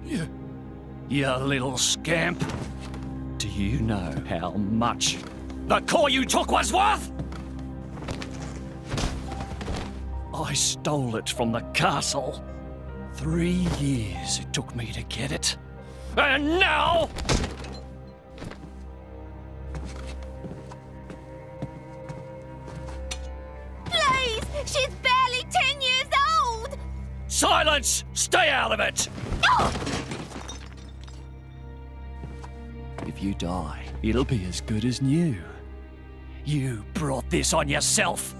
You little scamp. Do you know how much the core you took was worth? I stole it from the castle. 3 years it took me to get it. And now... Please! She's barely 10 years old! Silence! Stay out of it! Oh! If you die, it'll be as good as new. You brought this on yourself.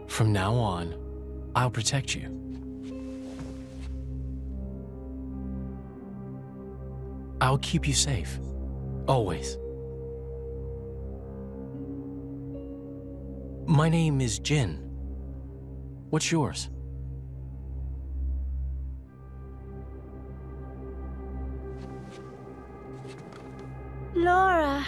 From now on, I'll protect you. I'll keep you safe. Always. My name is Jin. What's yours? Laura.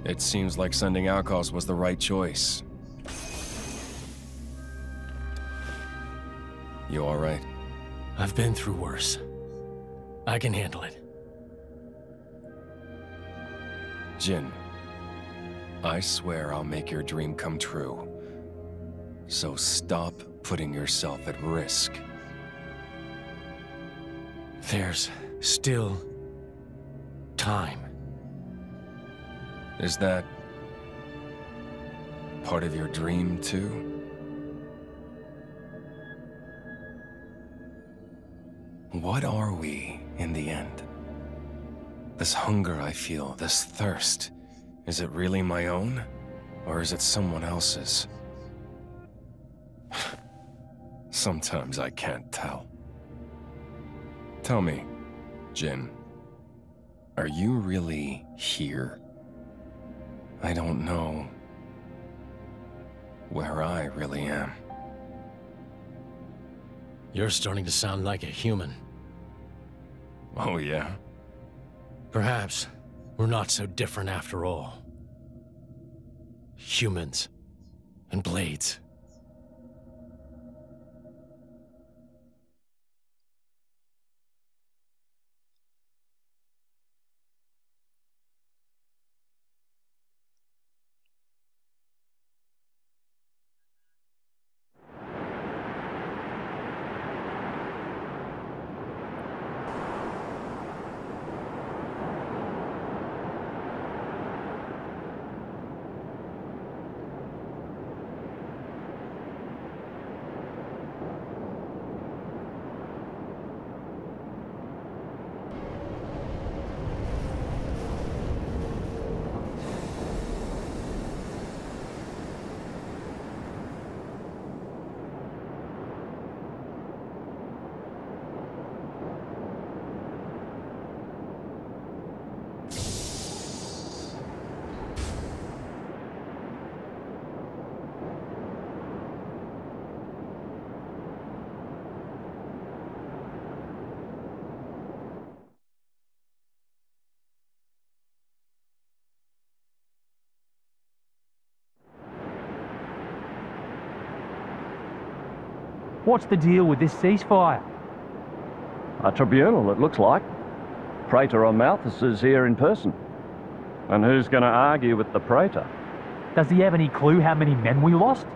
It seems like sending outcasts was the right choice. You all right? I've been through worse. I can handle it. Jin, I swear I'll make your dream come true. So stop putting yourself at risk. There's still time. Is that part of your dream, too? What are we, in the end? This hunger I feel, this thirst, is it really my own? Or is it someone else's? Sometimes I can't tell. Tell me, Jin, are you really here? I don't know where I really am. You're starting to sound like a human. Oh, yeah? Perhaps we're not so different after all. Humans and blades. What's the deal with this ceasefire? A tribunal, it looks like. Praetor on Malthus is here in person. And who's going to argue with the Praetor? Does he have any clue how many men we lost?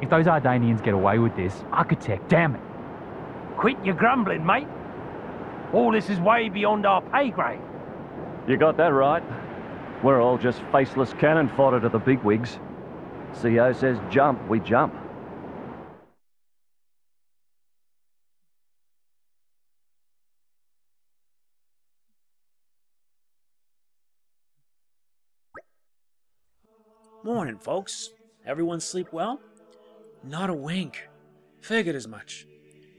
If those Ardanians get away with this, Architect, damn it. Quit your grumbling, mate. All this is way beyond our pay grade. You got that right. We're all just faceless cannon fodder to the bigwigs. CO says jump, we jump. Morning, folks. Everyone sleep well? Not a wink. Figured as much.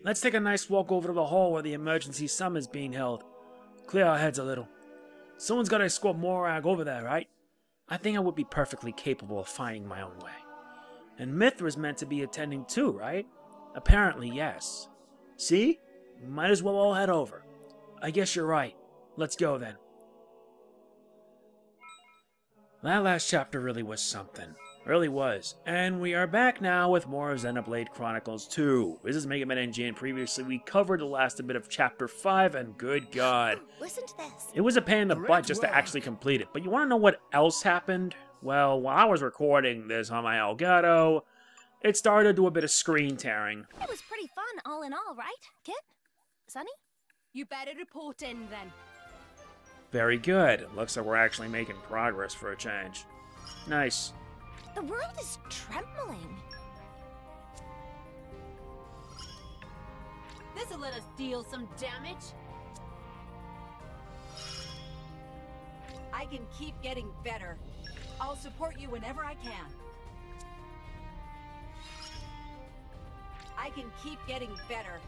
Let's take a nice walk over to the hall where the emergency summon's being held. Clear our heads a little. Someone's gotta escort Morag over there, right? I think I would be perfectly capable of finding my own way. And Mithra's meant to be attending too, right? Apparently, yes. See? Might as well all head over. I guess you're right. Let's go then. That last chapter really was something. Really was. And we are back now with more of Xenoblade Chronicles 2. This is MegamanNG, and previously we covered the last bit of Chapter 5, and good God. Listen to this. It was a pain in the butt just to actually complete it. But you want to know what else happened? Well, while I was recording this on my Elgato, it started to do a bit of screen tearing. It was pretty fun, all in all, right, Kit? Sonny? You better report in, then. Very good. Looks like we're actually making progress for a change. Nice. The world is trembling. This'll let us deal some damage. I can keep getting better. I'll support you whenever I can. I can keep getting better.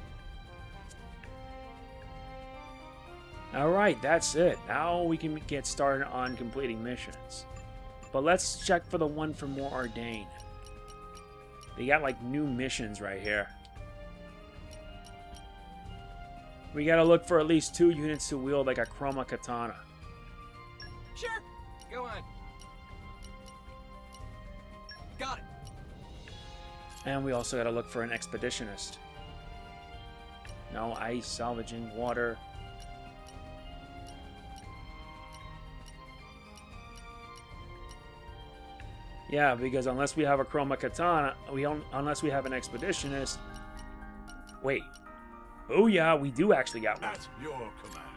Alright, that's it. Now we can get started on completing missions. But let's check for the one for more Ardain. They got like new missions right here. We gotta look for at least 2 units to wield like a Chroma Katana. Sure, go on. Got it. And we also gotta look for an Expeditionist. No ice, salvaging, water. Yeah, because unless we have a Chroma Katana, unless we have an Expeditionist. Wait. Oh yeah, we do actually got one. At your command.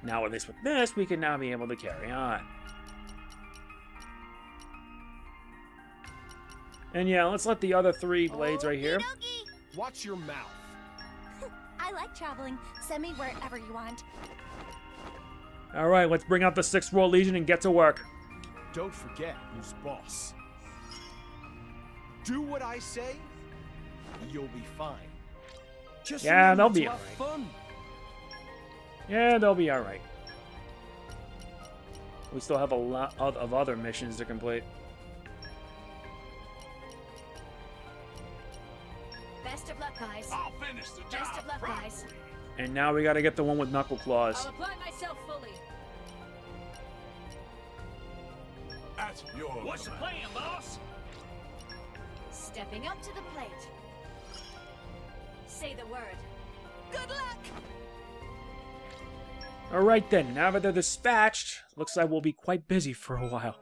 Now at least with this, we can now be able to carry on. And yeah, let's let the other 3 blades right here. Watch your mouth. I like traveling. Send me wherever you want. Alright, let's bring out the 6th World Legion and get to work. Don't forget who's boss. Do what I say, you'll be fine. Just yeah, they'll be alright. Fun. Yeah, they'll be alright. We still have a lot of other missions to complete. Best of luck, guys. I'll finish the job. Best of luck, guys. And now we gotta get the one with Knuckle Claws. I'll apply myself fully. At your What's the plan, boss? Stepping up to the plate. Say the word. Good luck! Alright then, now that they're dispatched, looks like we'll be quite busy for a while.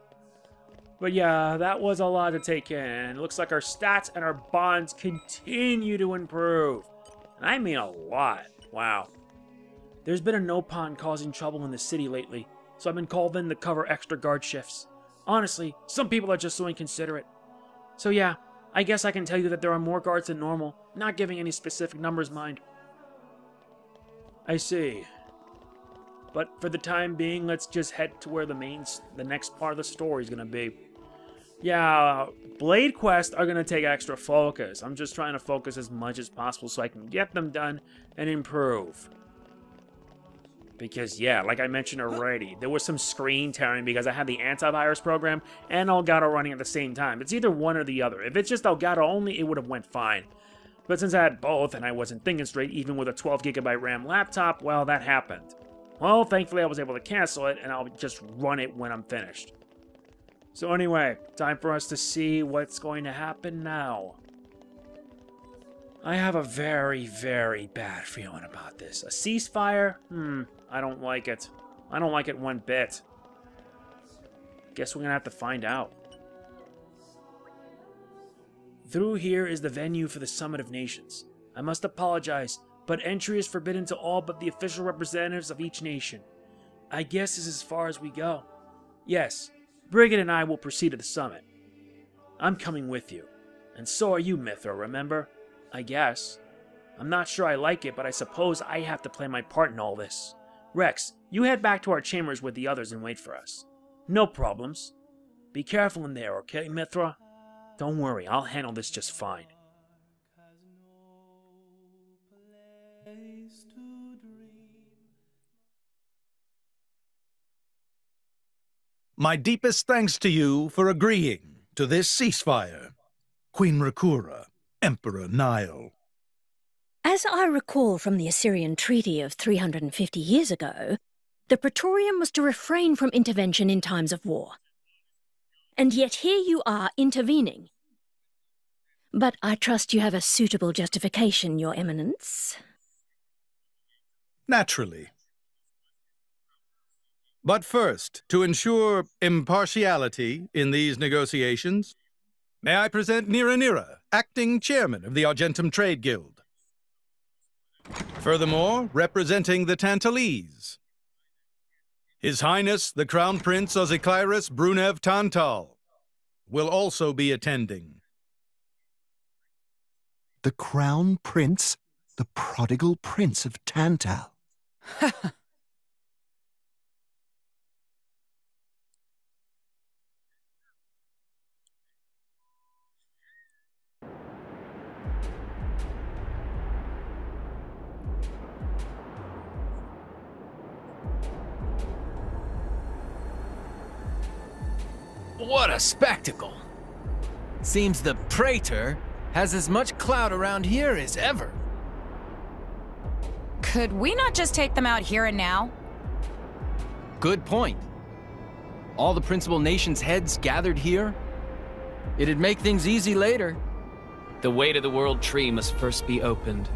But yeah, that was a lot to take in. Looks like our stats and our bonds continue to improve. And I mean a lot. Wow. There's been a no-pon causing trouble in the city lately, so I've been called in to cover extra guard shifts. Honestly, some people are just so inconsiderate. So yeah, I guess I can tell you that there are more guards than normal, not giving any specific numbers, mind. I see. But for the time being, let's just head to where the next part of the story is going to be. Yeah, Blade Quests are going to take extra focus. I'm just trying to focus as much as possible so I can get them done and improve. Because, yeah, like I mentioned already, there was some screen tearing because I had the antivirus program and Elgato running at the same time. It's either one or the other. If it's just Elgato only, it would have went fine. But since I had both and I wasn't thinking straight, even with a 12GB RAM laptop, well, that happened. Well, thankfully I was able to cancel it, and I'll just run it when I'm finished. So anyway, time for us to see what's going to happen now. I have a very, very bad feeling about this. A ceasefire? I don't like it. I don't like it one bit. Guess we're gonna have to find out. Through here is the venue for the Summit of Nations. I must apologize, but entry is forbidden to all but the official representatives of each nation. I guess this is as far as we go. Yes, Brigid and I will proceed to the summit. I'm coming with you. And so are you, Mithra, remember? I guess. I'm not sure I like it, but I suppose I have to play my part in all this. Rex, you head back to our chambers with the others and wait for us. No problems. Be careful in there, okay, Mithra? Don't worry, I'll handle this just fine. My deepest thanks to you for agreeing to this ceasefire. Queen Rakura, Emperor Nile. As I recall from the Assyrian treaty of 350 years ago, the Praetorium was to refrain from intervention in times of war. And yet here you are intervening. But I trust you have a suitable justification, Your Eminence. Naturally. But first, to ensure impartiality in these negotiations, may I present Nira, acting chairman of the Argentum Trade Guild. Furthermore, representing the Tantalese, His Highness the Crown Prince Ozikairis Brunev Tantal will also be attending. The Crown Prince? The prodigal Prince of Tantal. What a spectacle! Seems the Praetor has as much clout around here as ever. Could we not just take them out here and now? Good point. All the principal nations' heads gathered here? It'd make things easy later. The way to the World Tree must first be opened.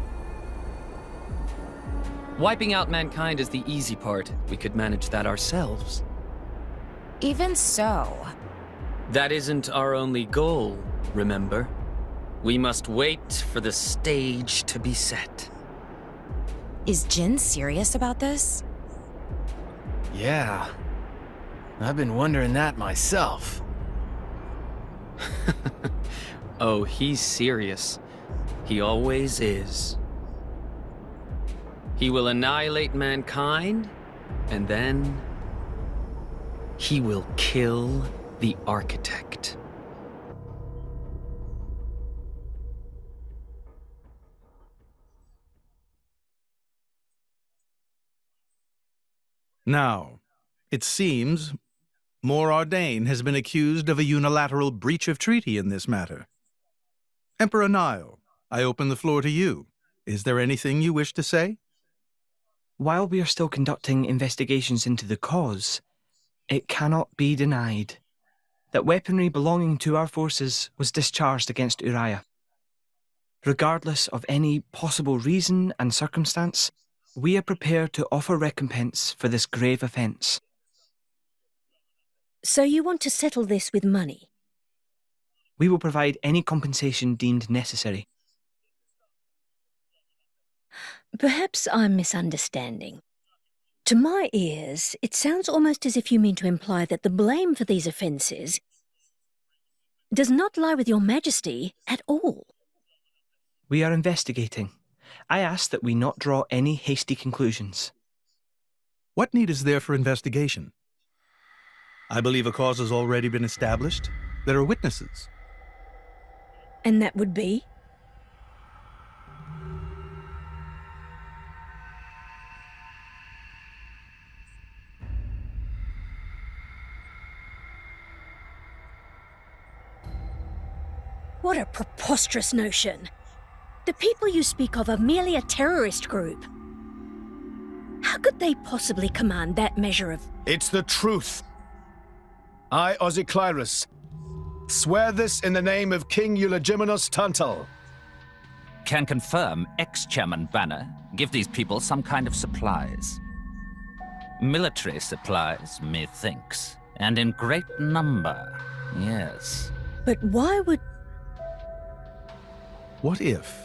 Wiping out mankind is the easy part. We could manage that ourselves. Even so... That isn't our only goal, remember? We must wait for the stage to be set. Is Jin serious about this? Yeah. I've been wondering that myself. Oh, he's serious. He always is. He will annihilate mankind, and then... he will kill the Architect. Now, it seems Morag has been accused of a unilateral breach of treaty in this matter. Emperor Nile, I open the floor to you. Is there anything you wish to say? While we are still conducting investigations into the cause, it cannot be denied that weaponry belonging to our forces was discharged against Uriah. Regardless of any possible reason and circumstance, we are prepared to offer recompense for this grave offence. So you want to settle this with money? We will provide any compensation deemed necessary. Perhaps I'm misunderstanding. To my ears, it sounds almost as if you mean to imply that the blame for these offences does not lie with your Majesty at all. We are investigating. I ask that we not draw any hasty conclusions. What need is there for investigation? I believe a cause has already been established. There are witnesses. And that would be? What a preposterous notion. The people you speak of are merely a terrorist group. How could they possibly command that measure of... It's the truth. I, Ozikairis, swear this in the name of King Eulogimenos Tantal. Can confirm ex-chairman Bana give these people some kind of supplies. Military supplies, methinks, and in great number, yes. But why would... What if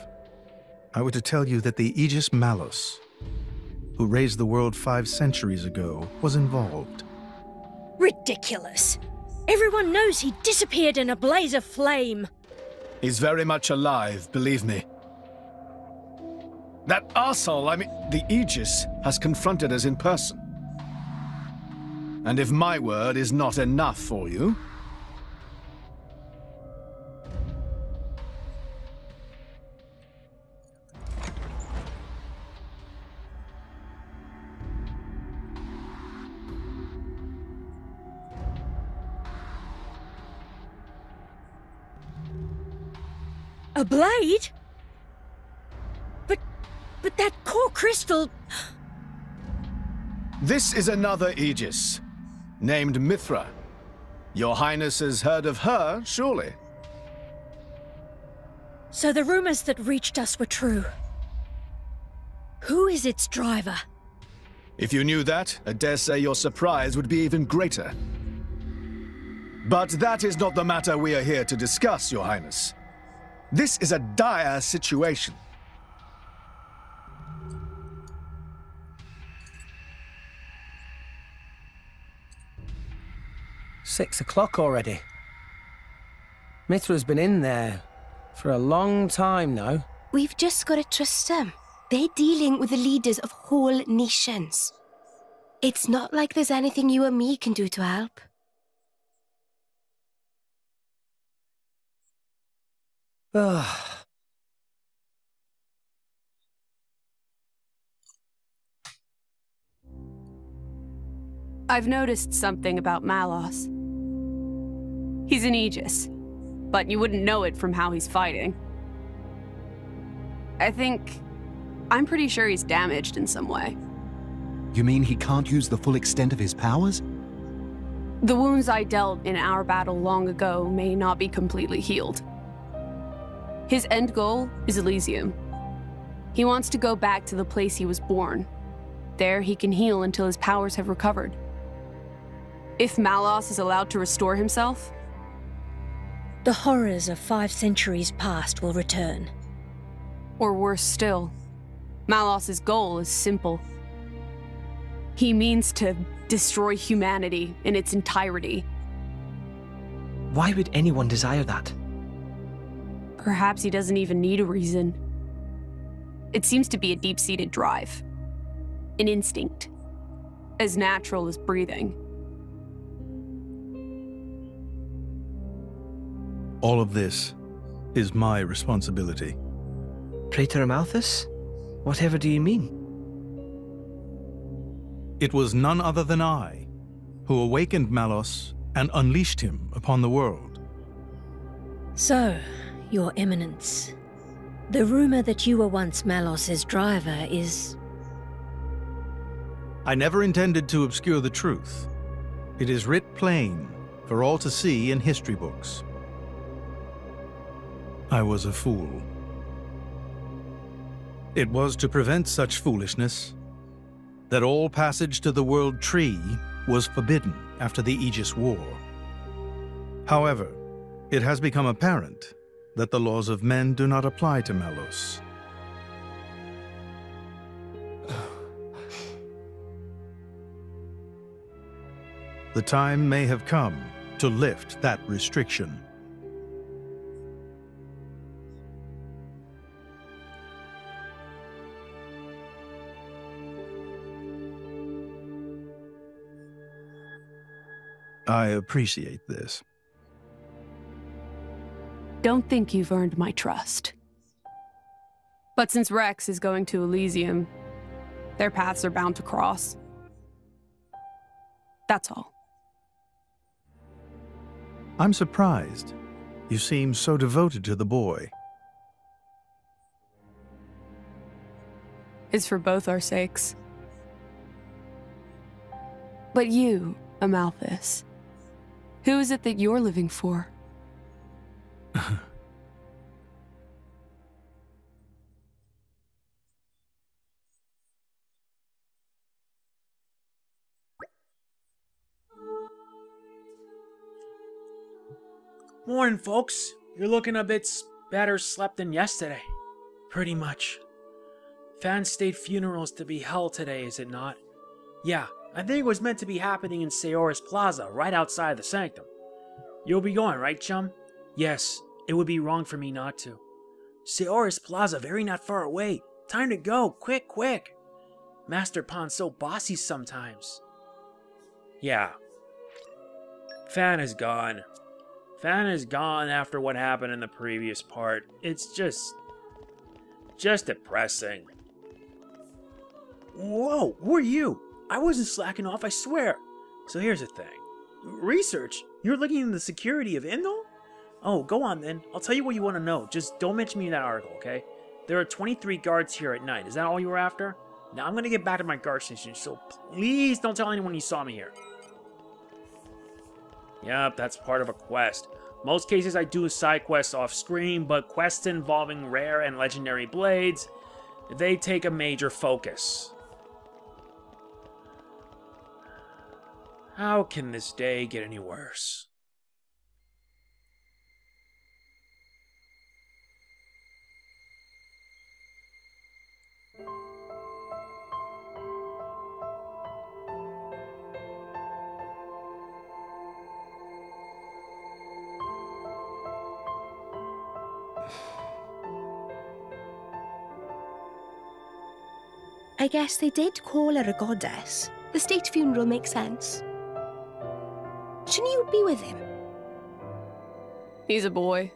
I were to tell you that the Aegis Malus, who raised the world 5 centuries ago, was involved? Ridiculous. Everyone knows he disappeared in a blaze of flame. He's very much alive, believe me. That arsehole, the Aegis, has confronted us in person. And if my word is not enough for you... A blade? But that core crystal... This is another Aegis, named Mithra. Your Highness has heard of her, surely? So the rumors that reached us were true. Who is its driver? If you knew that, I dare say your surprise would be even greater. But that is not the matter we are here to discuss, Your Highness. This is a dire situation. "6 o'clock already. Mithra's been in there for a long time now. We've just got to trust them. They're dealing with the leaders of whole nations. It's not like there's anything you or me can do to help. Ugh. I've noticed something about Malos. He's an Aegis, but you wouldn't know it from how he's fighting. I'm pretty sure he's damaged in some way. You mean he can't use the full extent of his powers? The wounds I dealt in our battle long ago may not be completely healed. His end goal is Elysium. He wants to go back to the place he was born. There he can heal until his powers have recovered. If Malos is allowed to restore himself, the horrors of 5 centuries past will return. Or worse still, Malos' goal is simple. He means to destroy humanity in its entirety. Why would anyone desire that? Perhaps he doesn't even need a reason. It seems to be a deep-seated drive. An instinct. As natural as breathing. All of this is my responsibility. Praetor Amalthus? Whatever do you mean? It was none other than I who awakened Malos and unleashed him upon the world. So, Your Eminence, the rumor that you were once Malos' driver is... I never intended to obscure the truth. It is writ plain for all to see in history books. I was a fool. It was to prevent such foolishness that all passage to the World Tree was forbidden after the Aegis War. However, it has become apparent that the laws of men do not apply to Malos. The time may have come to lift that restriction. I appreciate this. Don't think you've earned my trust. But since Rex is going to Elysium, their paths are bound to cross. That's all. I'm surprised. You seem so devoted to the boy. It's for both our sakes. But you, Amalthus, who is it that you're living for? Morning, folks. You're looking a bit better slept than yesterday. Pretty much. Fan State funerals to be held today, is it not? Yeah, I think it was meant to be happening in Sayoris Plaza, right outside the sanctum. You'll be going, right, chum? Yes, it would be wrong for me not to. Sayoris Plaza, very not far away. Time to go, quick, quick. Master Pon's so bossy sometimes. Yeah. Fan is gone. Fan is gone after what happened in the previous part. It's just depressing. Whoa, who are you? I wasn't slacking off, I swear. So here's the thing. Research? You're looking into the security of Indol? Oh, go on then. I'll tell you what you want to know. Just don't mention me in that article, okay? There are 23 guards here at night. Is that all you were after? Now I'm going to get back to my guard station, so please don't tell anyone you saw me here. Yep, that's part of a quest. Most cases I do side quests off screen, but quests involving rare and legendary blades, they take a major focus. How can this day get any worse? I guess they did call her a goddess. The state funeral makes sense. Shouldn't you be with him? He's a boy.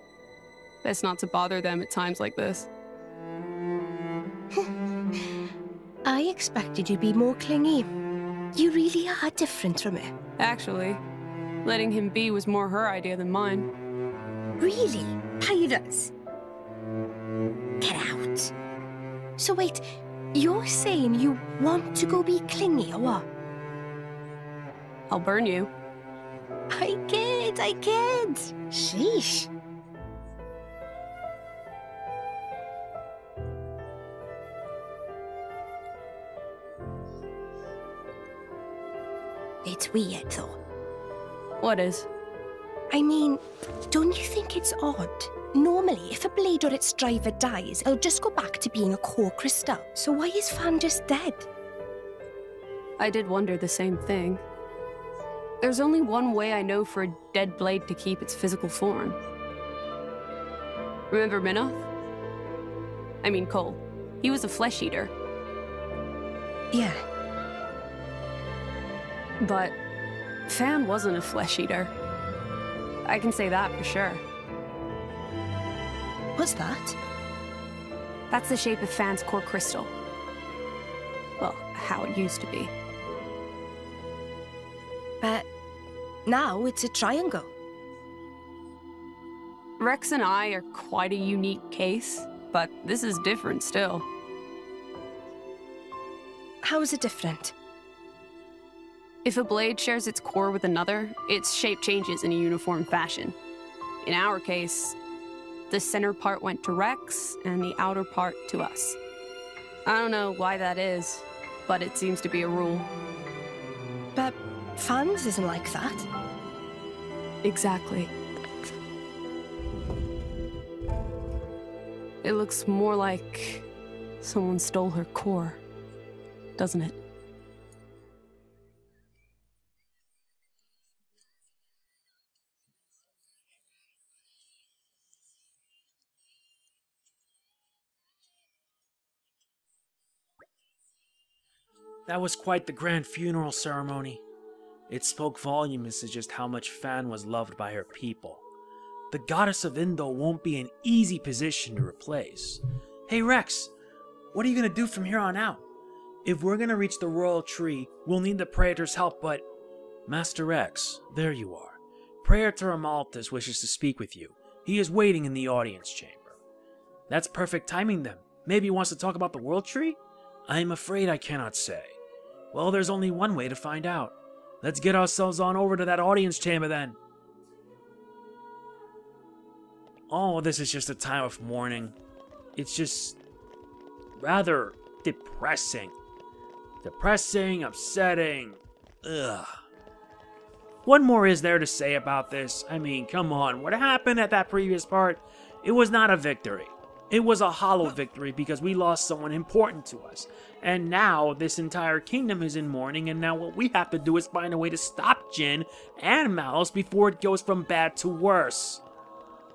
Best not to bother them at times like this. I expected you to be more clingy. You really are different from her. Actually, letting him be was more her idea than mine. Really? Pirates? Get out. So wait, you're saying you want to go be clingy or what? I'll burn you. I kid. Sheesh. It's weird, though. What is? I mean, don't you think it's odd? Normally, if a blade or its driver dies, it'll just go back to being a core crystal. So why is Fan just dead? I did wonder the same thing. There's only one way I know for a dead blade to keep its physical form. Remember Minoth? I mean Cole. He was a flesh eater. Yeah. But Fan wasn't a flesh eater. I can say that for sure. What's that? That's the shape of Fan's core crystal. Well, how it used to be. But now it's a triangle. Rex and I are quite a unique case, but this is different still. How is it different? If a blade shares its core with another, its shape changes in a uniform fashion. In our case, the center part went to Rex, and the outer part to us. I don't know why that is, but it seems to be a rule. But Fan's isn't like that. Exactly. It looks more like someone stole her core, doesn't it? That was quite the grand funeral ceremony. It spoke volumes to just how much Fan was loved by her people. The goddess of Indol won't be an easy position to replace. Hey Rex, what are you going to do from here on out? If we're going to reach the royal tree, we'll need the Praetor's help, but... Master Rex, there you are. Praetor Amalthus wishes to speak with you. He is waiting in the audience chamber. That's perfect timing then. Maybe he wants to talk about the world tree? I'm afraid I cannot say. Well, there's only one way to find out. Let's get ourselves on over to that audience chamber then. Oh, this is just a time of mourning. It's just rather depressing. Depressing, upsetting. Ugh. What more is there to say about this? I mean, come on. What happened at that previous part? It was not a victory. It was a hollow victory because we lost someone important to us. And now this entire kingdom is in mourning, and now what we have to do is find a way to stop Jin and Malice before it goes from bad to worse.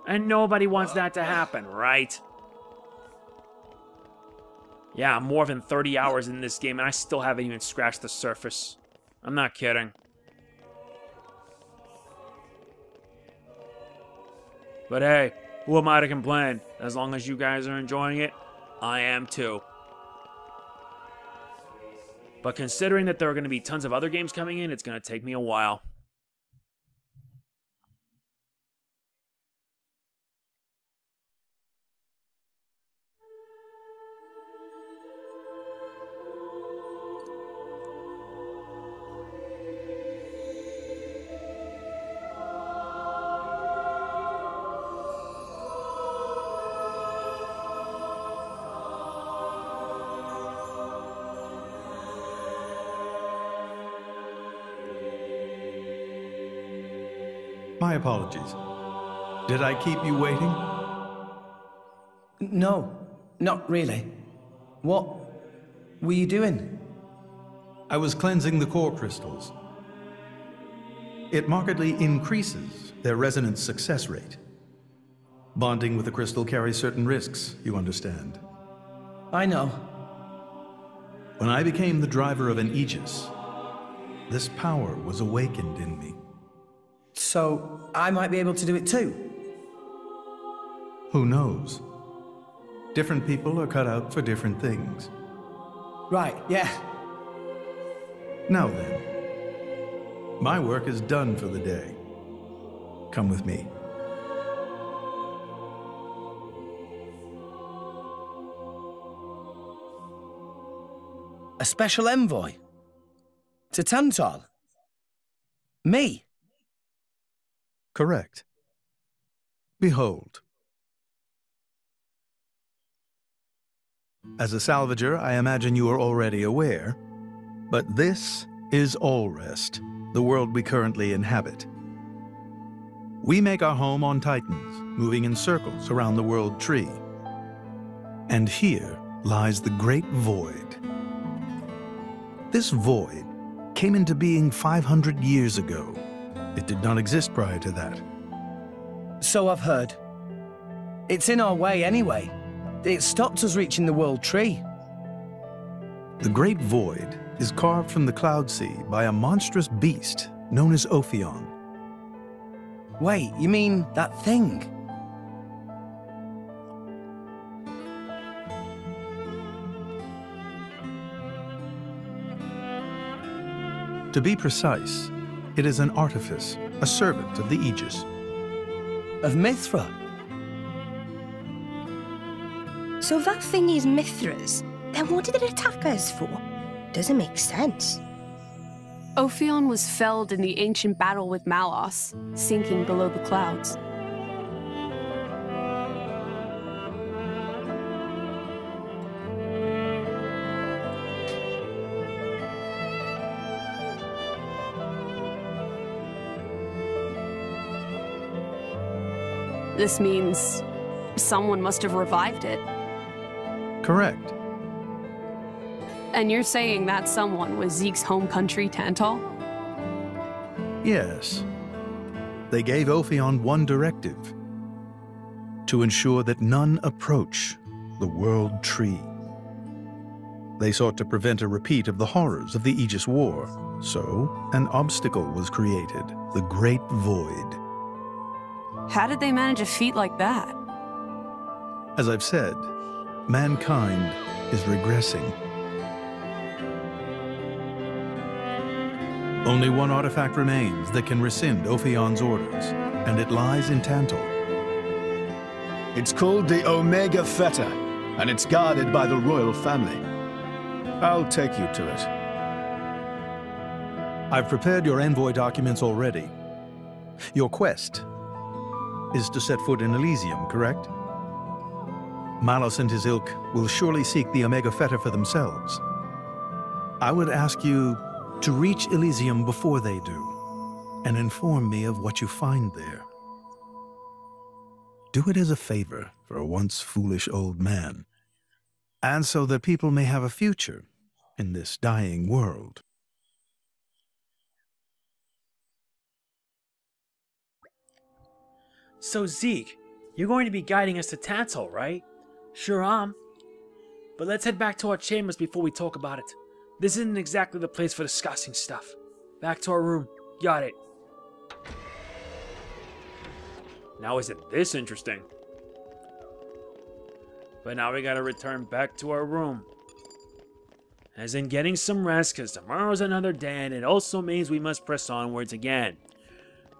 And nobody wants that to happen, right? Yeah, I'm more than 30 hours in this game and I still haven't even scratched the surface. I'm not kidding. But hey, who am I to complain? As long as you guys are enjoying it, I am too. But considering that there are going to be tons of other games coming in, it's going to take me a while. My apologies. Did I keep you waiting? No, not really. What were you doing? I was cleansing the core crystals. It markedly increases their resonance success rate. Bonding with a crystal carries certain risks, you understand. I know. When I became the driver of an Aegis, this power was awakened in me. So, I might be able to do it too? Who knows? Different people are cut out for different things. Right, yeah. Now then, my work is done for the day. Come with me. A special envoy? To Tantal? Me? Correct. Behold. As a salvager, I imagine you are already aware, but this is Allrest, the world we currently inhabit. We make our home on Titans, moving in circles around the world tree. And here lies the Great Void. This void came into being 500 years ago. It did not exist prior to that. So I've heard. It's in our way anyway. It stopped us reaching the world tree. The Great Void is carved from the Cloud Sea by a monstrous beast known as Ophion. Wait, you mean that thing? To be precise, it is an artifice, a servant of the Aegis. Of Mithra? So that thing is Mithra's. Then what did it attack us for? Doesn't make sense. Ophion was felled in the ancient battle with Malos, sinking below the clouds. This means someone must have revived it. Correct. And you're saying that someone was Zeke's home country, Tantal? Yes. They gave Ophion one directive: to ensure that none approach the World Tree. They sought to prevent a repeat of the horrors of the Aegis War, so an obstacle was created, the Great Void. How did they manage a feat like that? As I've said, mankind is regressing. Only one artifact remains that can rescind Ophion's orders, and it lies in Tantal. It's called the Omega Feta, and it's guarded by the royal family. I'll take you to it. I've prepared your envoy documents already. Your quest is to set foot in Elysium, correct? Malos and his ilk will surely seek the Omega Feta for themselves. I would ask you to reach Elysium before they do, and inform me of what you find there. Do it as a favor for a once foolish old man, and so that people may have a future in this dying world. So Zeke, you're going to be guiding us to Tantal, right? Sure am. But let's head back to our chambers before we talk about it. This isn't exactly the place for discussing stuff. Back to our room. Got it. Now isn't this interesting? But now we gotta return back to our room. As in getting some rest, because tomorrow's another day, and it also means we must press onwards again.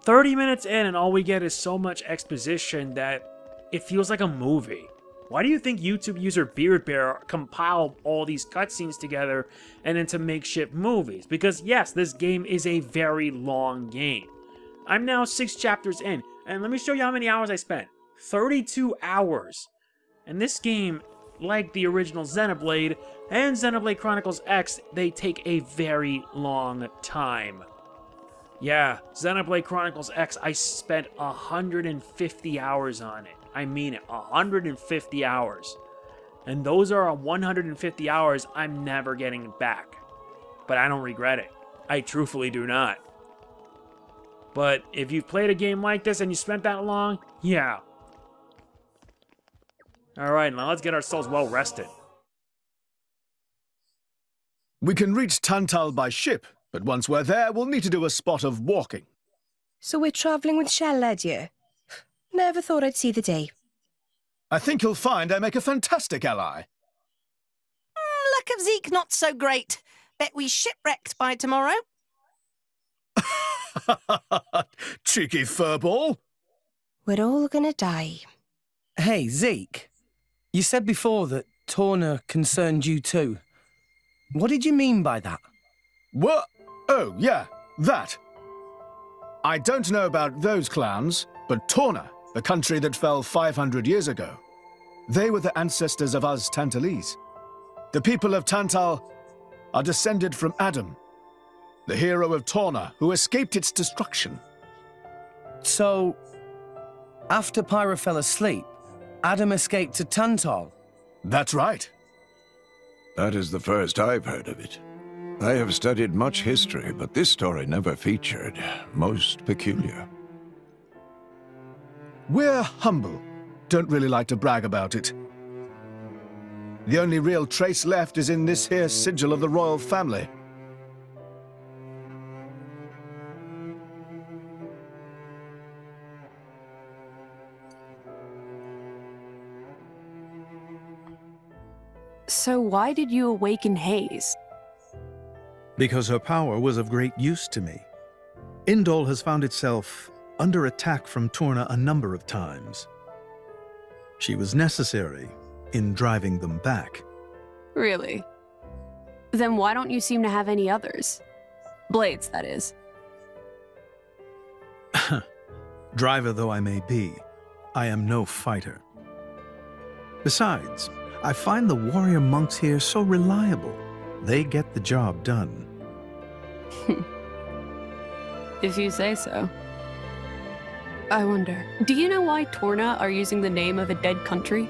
30 minutes in, and all we get is so much exposition that it feels like a movie. Why do you think YouTube user Beardbear compiled all these cutscenes together and into makeshift movies? Because yes, this game is a very long game. I'm now 6 chapters in, and let me show you how many hours I spent. 32 hours. And this game, like the original Xenoblade and Xenoblade Chronicles X, they take a very long time. Yeah, Xenoblade Chronicles X, I spent 150 hours on it. I mean it, 150 hours. And those are 150 hours I'm never getting back. But I don't regret it. I truthfully do not. But if you've played a game like this and you spent that long, yeah. Alright, now let's get ourselves well rested. We can reach Tantal by ship, but once we're there, we'll need to do a spot of walking. So we're travelling with Shell, lad, you? Never thought I'd see the day. I think you'll find I make a fantastic ally. Luck of Zeke not so great. Bet we shipwrecked by tomorrow. Cheeky furball. We're all gonna die. Hey, Zeke. You said before that Torna concerned you too. What did you mean by that? What? Oh, yeah, that. I don't know about those clans, but Torna, the country that fell 500 years ago, they were the ancestors of us Tantalese. The people of Tantal are descended from Adam, the hero of Torna who escaped its destruction. So, after Pyra fell asleep, Adam escaped to Tantal? That's right. That is the first I've heard of it. I have studied much history, but this story never featured. Most peculiar. We're humble. Don't really like to brag about it. The only real trace left is in this here sigil of the royal family. So why did you awaken Haze? Because her power was of great use to me. Indol has found itself under attack from Torna a number of times. She was necessary in driving them back. Really? Then why don't you seem to have any others? Blades, that is. Driver though I may be, I am no fighter. Besides, I find the warrior monks here so reliable. They get the job done. If you say so. I wonder, do you know why Torna are using the name of a dead country?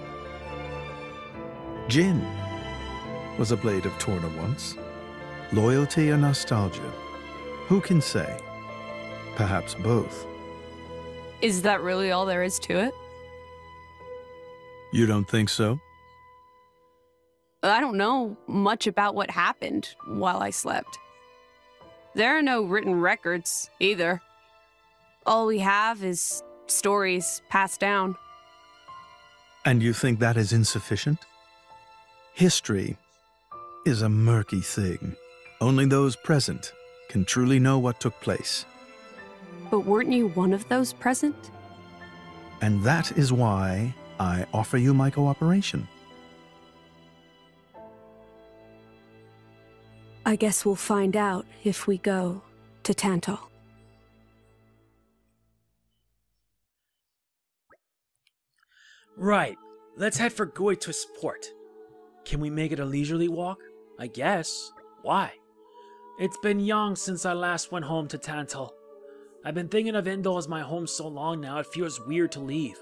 Jin was a blade of Torna once. Loyalty or nostalgia? Who can say? Perhaps both. Is that really all there is to it? You don't think so? I don't know much about what happened while I slept. There are no written records, either. All we have is stories passed down. And you think that is insufficient? History is a murky thing. Only those present can truly know what took place. But weren't you one of those present? And that is why I offer you my cooperation. I guess we'll find out if we go to Tantal. Right, let's head for Goitus Port. Can we make it a leisurely walk? I guess. Why? It's been young since I last went home to Tantal. I've been thinking of Indol as my home so long now it feels weird to leave.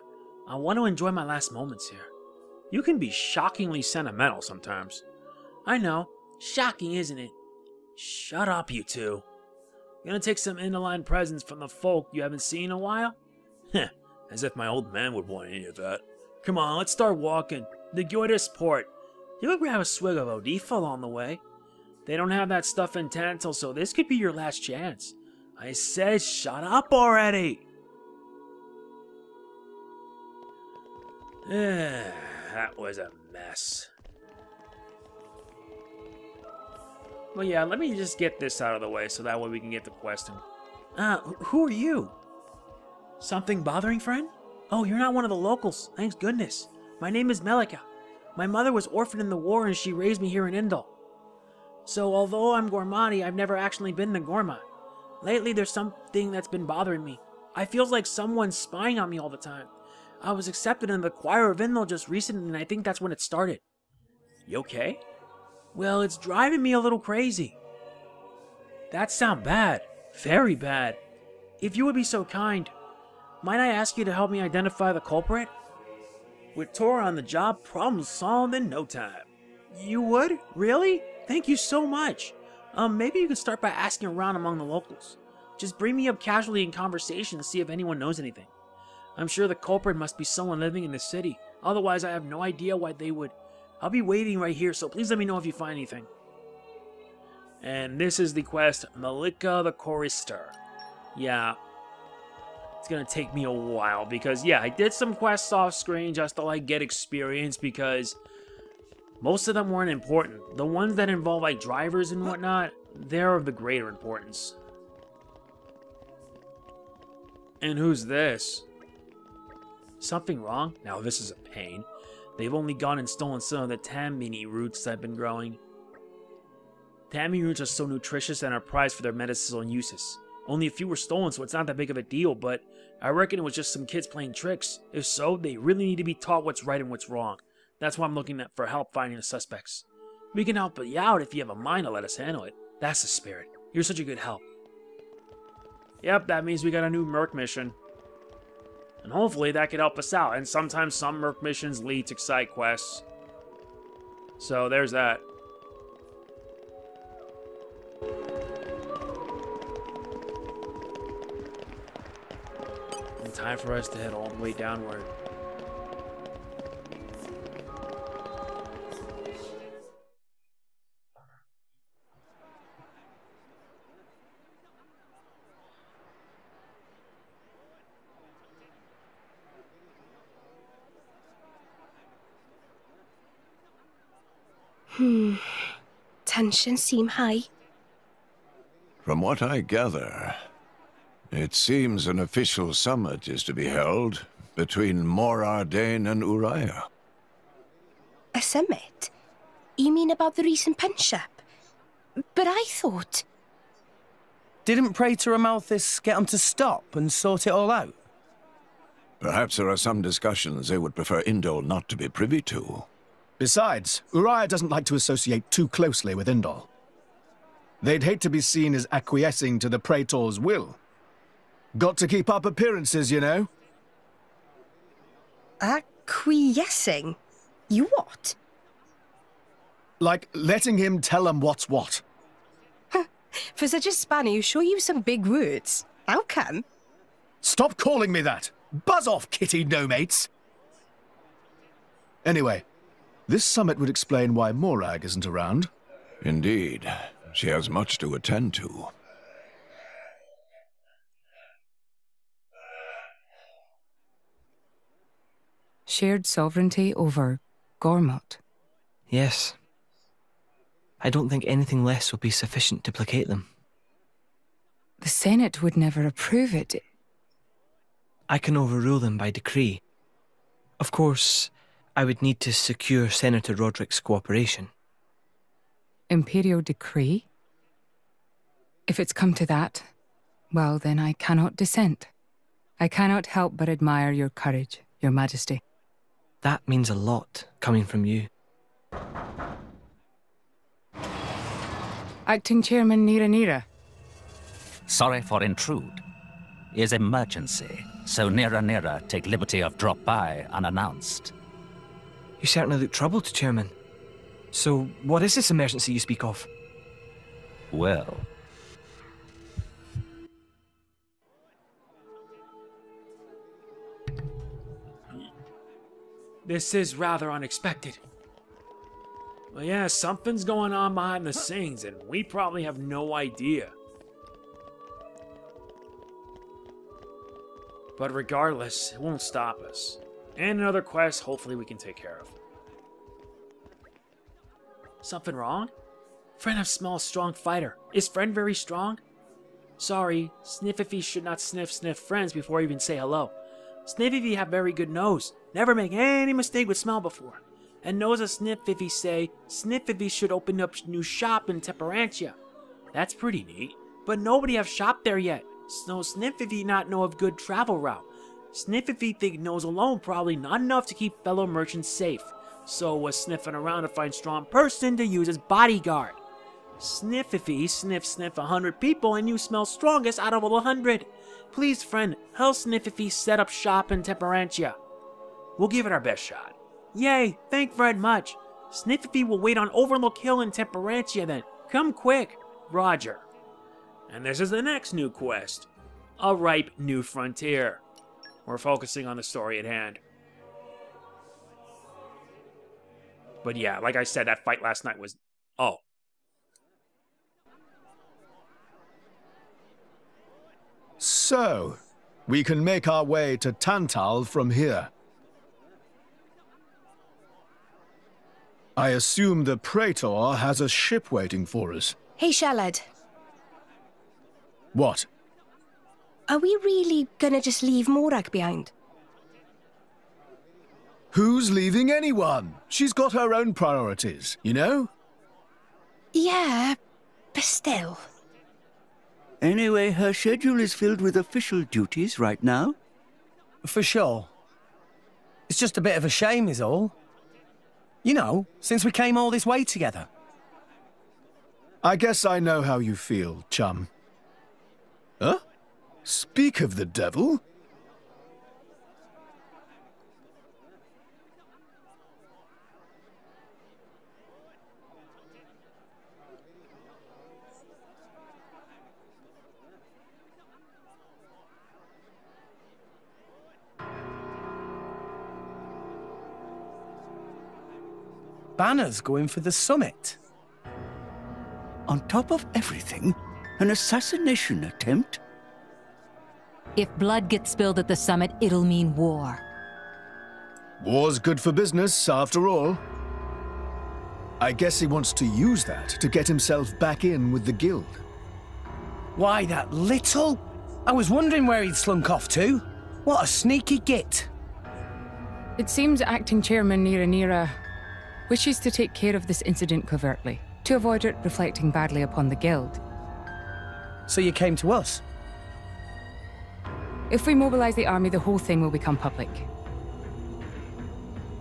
I want to enjoy my last moments here. You can be shockingly sentimental sometimes. I know. Shocking, isn't it? Shut up, you two. Gonna take some Indoline presents from the folk you haven't seen in a while? Heh, as if my old man would want any of that. Come on, let's start walking. The Goitus Port. You could grab a swig of Odifal on the way. They don't have that stuff in Tantal, so this could be your last chance. I said shut up already! That was a mess. Well, yeah, let me just get this out of the way so that way we can get to questing. Who are you? Something bothering, friend? Oh, you're not one of the locals. Thanks goodness. My name is Melika. My mother was orphaned in the war and she raised me here in Indol. So, although I'm Gormati, I've never actually been to Gorma. Lately, there's something that's been bothering me. I feel like someone's spying on me all the time. I was accepted in the choir of Indol just recently, and I think that's when it started. You okay? Well, it's driving me a little crazy. That sound bad. Very bad. If you would be so kind, might I ask you to help me identify the culprit? With Tora on the job, problem solved in no time. You would? Really? Thank you so much. Maybe you could start by asking around among the locals. Just bring me up casually in conversation to see if anyone knows anything. I'm sure the culprit must be someone living in the city. Otherwise, I have no idea why they would. I'll be waiting right here, so please let me know if you find anything. And this is the quest, Malika the Chorister. Yeah. It's gonna take me a while because, yeah, I did some quests off screen just to, like, get experience because most of them weren't important. The ones that involve, like, drivers and whatnot, they're of the greater importance. And who's this? Something wrong? Now this is a pain. They've only gone and stolen some of the tamini roots I've been growing. Tamini roots are so nutritious and are prized for their medicinal uses. Only a few were stolen, so it's not that big of a deal, but I reckon it was just some kids playing tricks. If so, they really need to be taught what's right and what's wrong. That's why I'm looking for help finding the suspects. We can help you out if you have a mind to let us handle it. That's the spirit. You're such a good help. Yep, that means we got a new Merc mission. And hopefully that could help us out. And sometimes some Merc missions lead to side quests. So there's that. And time for us to head all the way downward. Tensions seem high. From what I gather, it seems an official summit is to be held between Morag and Uriah. A summit? You mean about the recent punch-up? But I thought... Didn't Praetor Amalthus get them to stop and sort it all out? Perhaps there are some discussions they would prefer Indol not to be privy to. Besides, Uriah doesn't like to associate too closely with Indol. They'd hate to be seen as acquiescing to the Praetor's will. Got to keep up appearances, you know. Acquiescing? You what? Like letting him tell them what's what. For such a spanner, you sure use some big words. How come? Stop calling me that! Buzz off, kitty no-mates! Anyway, this summit would explain why Morag isn't around. Indeed. She has much to attend to. Shared sovereignty over Gormott. Yes. I don't think anything less will be sufficient to placate them. The Senate would never approve it. I can overrule them by decree. Of course, I would need to secure Senator Roderick's cooperation. Imperial decree? If it's come to that, well then I cannot dissent. I cannot help but admire your courage, your majesty. That means a lot, coming from you. Acting Chairman Nira. Sorry for intrude. Is emergency, so Nira take liberty of drop by unannounced. You certainly look troubled, Chairman. So, what is this emergency you speak of? Well... This is rather unexpected. Well, yeah, something's going on behind the scenes, and we probably have no idea. But regardless, it won't stop us. And another quest, hopefully we can take care of. Something wrong? Friend have small, strong fighter. Is friend very strong? Sorry, Sniffy should not sniff friends before even say hello. Sniffy have very good nose. Never make any mistake with smell before. And knows a Sniffy say, Sniffy should open up new shop in Temperantia. That's pretty neat. But nobody have shop there yet. So Sniffy not know of good travel route. Sniffy think knows alone probably not enough to keep fellow merchants safe. So was sniffing around to find strong person to use as bodyguard. Sniffify, sniff 100 people and you smell strongest out of all 100. Please, friend, help Sniffify set up shop in Temperantia. We'll give it our best shot. Yay, thank very much. Sniffify will wait on Overlook Hill in Temperantia then. Come quick. Roger. And this is the next new quest. A ripe new frontier. We're focusing on the story at hand. But yeah, like I said, that fight last night was... Oh. So, we can make our way to Tantal from here. I assume the Praetor has a ship waiting for us. Hey, Shalad. What? Are we really gonna just leave Morag behind? Who's leaving anyone? She's got her own priorities, you know? Yeah, but still. Anyway, her schedule is filled with official duties right now. For sure. It's just a bit of a shame is all. You know, since we came all this way together. I guess I know how you feel, chum. Huh? Speak of the devil? Bana's going for the summit. On top of everything, an assassination attempt? If blood gets spilled at the summit, it'll mean war. War's good for business, after all. I guess he wants to use that to get himself back in with the guild. Why, that little? I was wondering where he'd slunk off to. What a sneaky git. It seems Acting Chairman Nira wishes to take care of this incident covertly, to avoid it reflecting badly upon the guild. So you came to us? If we mobilize the army, the whole thing will become public.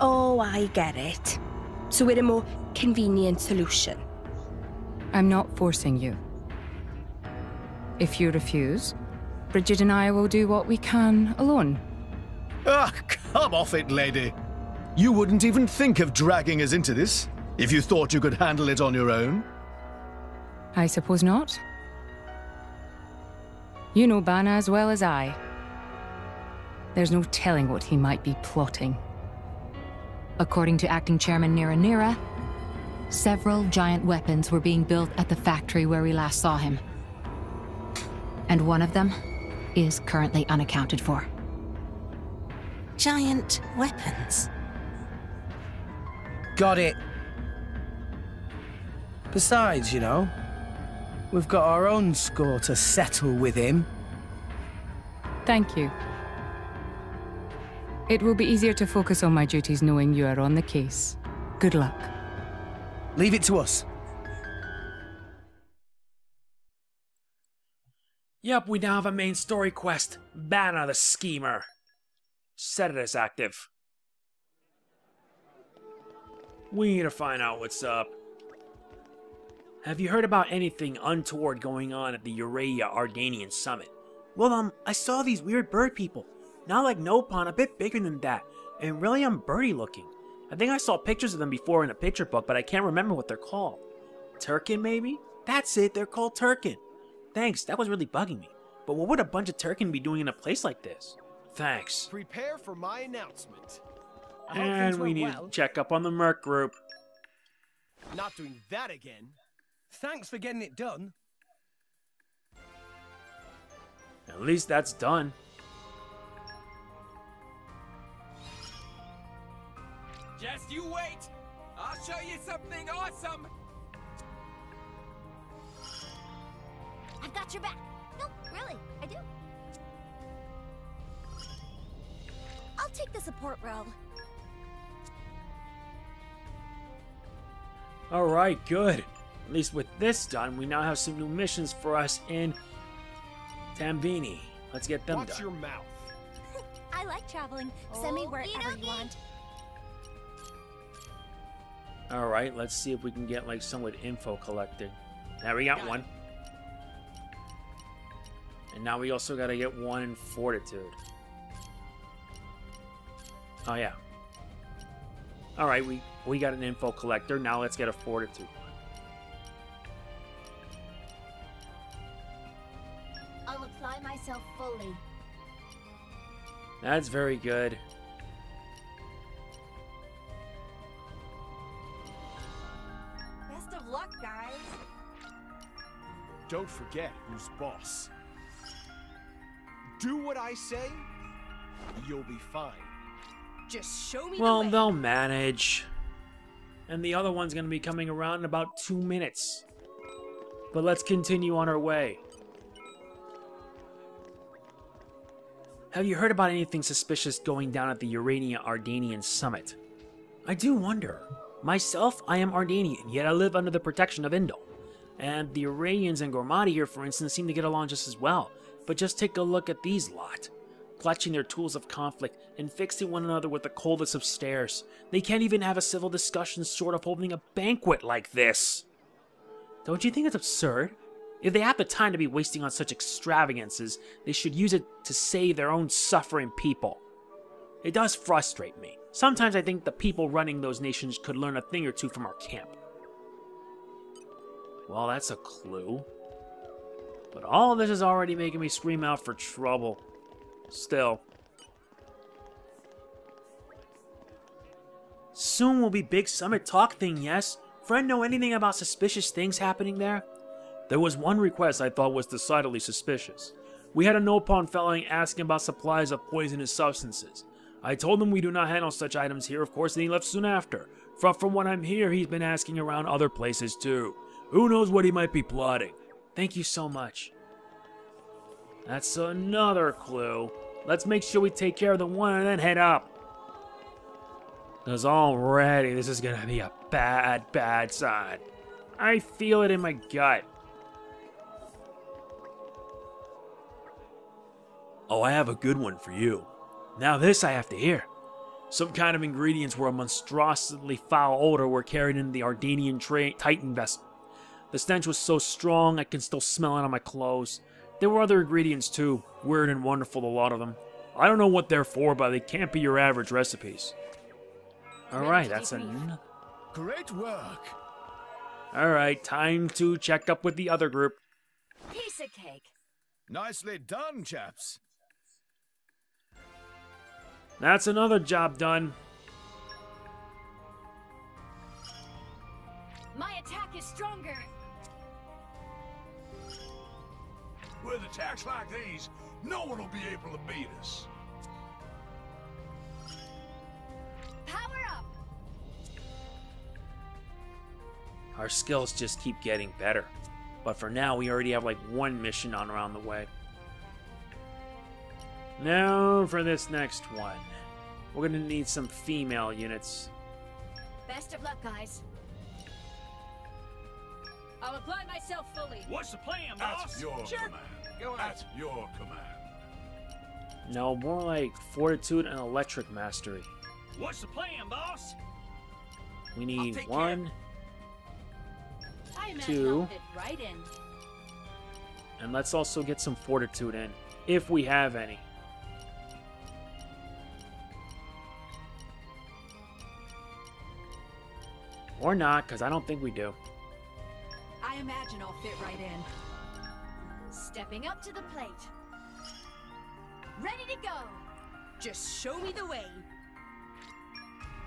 Oh, I get it. So we're a more convenient solution. I'm not forcing you. If you refuse, Bridget and I will do what we can alone. Ah, come off it, lady. You wouldn't even think of dragging us into this, if you thought you could handle it on your own. I suppose not. You know Bana as well as I. There's no telling what he might be plotting. According to Acting Chairman Nira, several giant weapons were being built at the factory where we last saw him. And one of them is currently unaccounted for. Giant weapons? Got it. Besides, you know, we've got our own score to settle with him. Thank you. It will be easier to focus on my duties knowing you are on the case. Good luck. Leave it to us. Yep, we now have a main story quest. Bana the Schemer. Set it as active. We need to find out what's up. Have you heard about anything untoward going on at the Urea Ardanian Summit? Well, I saw these weird bird people. Not like Nopon, a bit bigger than that, and really birdie looking. I think I saw pictures of them before in a picture book, but I can't remember what they're called. Turkin, maybe? That's it, they're called Turkin. Thanks, that was really bugging me. But what would a bunch of Turkin be doing in a place like this? Thanks. Prepare for my announcement. And we need to check up on the Merc group. Not doing that again. Thanks for getting it done. At least that's done. Just you wait! I'll show you something awesome! I've got your back. No, really, I do. I'll take the support role. Alright, good. At least with this done, we now have some new missions for us in Tambini. Let's get them done. Watch your mouth. I like traveling. Send me wherever you want. Alright, let's see if we can get like some with info collected. There, we got one. And now we also gotta get one in fortitude. Oh, yeah. Alright, we got an info collector. Now let's get a fortitude. I'll apply myself fully. That's very good. Best of luck, guys. Don't forget who's boss. Do what I say, you'll be fine. Just show me Well, the way. they'll manage. And the other one's gonna be coming around in about 2 minutes. But let's continue on our way. Have you heard about anything suspicious going down at the Urania-Ardanian summit? I do wonder. Myself, I am Ardanian, yet I live under the protection of Indol. And the Uranians and Gormati here, for instance, seem to get along just as well. But just take a look at these lot. Clutching their tools of conflict and fixing one another with the coldest of stares. They can't even have a civil discussion short of holding a banquet like this. Don't you think it's absurd? If they have the time to be wasting on such extravagances, they should use it to save their own suffering people. It does frustrate me. Sometimes I think the people running those nations could learn a thing or two from our camp. Well, that's a clue. But all of this is already making me scream out for trouble. Still. Soon will be big summit talk thing, yes? Friend know anything about suspicious things happening there? There was one request I thought was decidedly suspicious. We had a Nopon fellow asking about supplies of poisonous substances. I told him we do not handle such items here, of course, and he left soon after. From what I'm here, he's been asking around other places too. Who knows what he might be plotting? Thank you so much. That's another clue. Let's make sure we take care of the one and then head up. Because already this is going to be a bad, bad sign. I feel it in my gut. Oh, I have a good one for you. Now this I have to hear. Some kind of ingredients where a monstrously foul odor were carried into the Ardanian Titan vessel. The stench was so strong I can still smell it on my clothes. There were other ingredients too, weird and wonderful, a lot of them. I don't know what they're for, but they can't be your average recipes. Alright, that's enough. Great work. Alright, time to check up with the other group. Piece of cake. Nicely done, chaps. That's another job done. My attack is stronger. With attacks like these, no one will be able to beat us. Power up. Our skills just keep getting better. But for now, we already have like one mission on around the way. Now for this next one. We're gonna need some female units. Best of luck, guys. I'll apply myself fully. What's the plan, boss? At your command. Go ahead. At your command. No, more like fortitude and electric mastery. What's the plan, boss? We need one, I imagine two, I'll fit right in. and let's also get some fortitude in, if we have any. Or not, because I don't think we do. I imagine I'll fit right in. Stepping up to the plate. Ready to go. Just show me the way.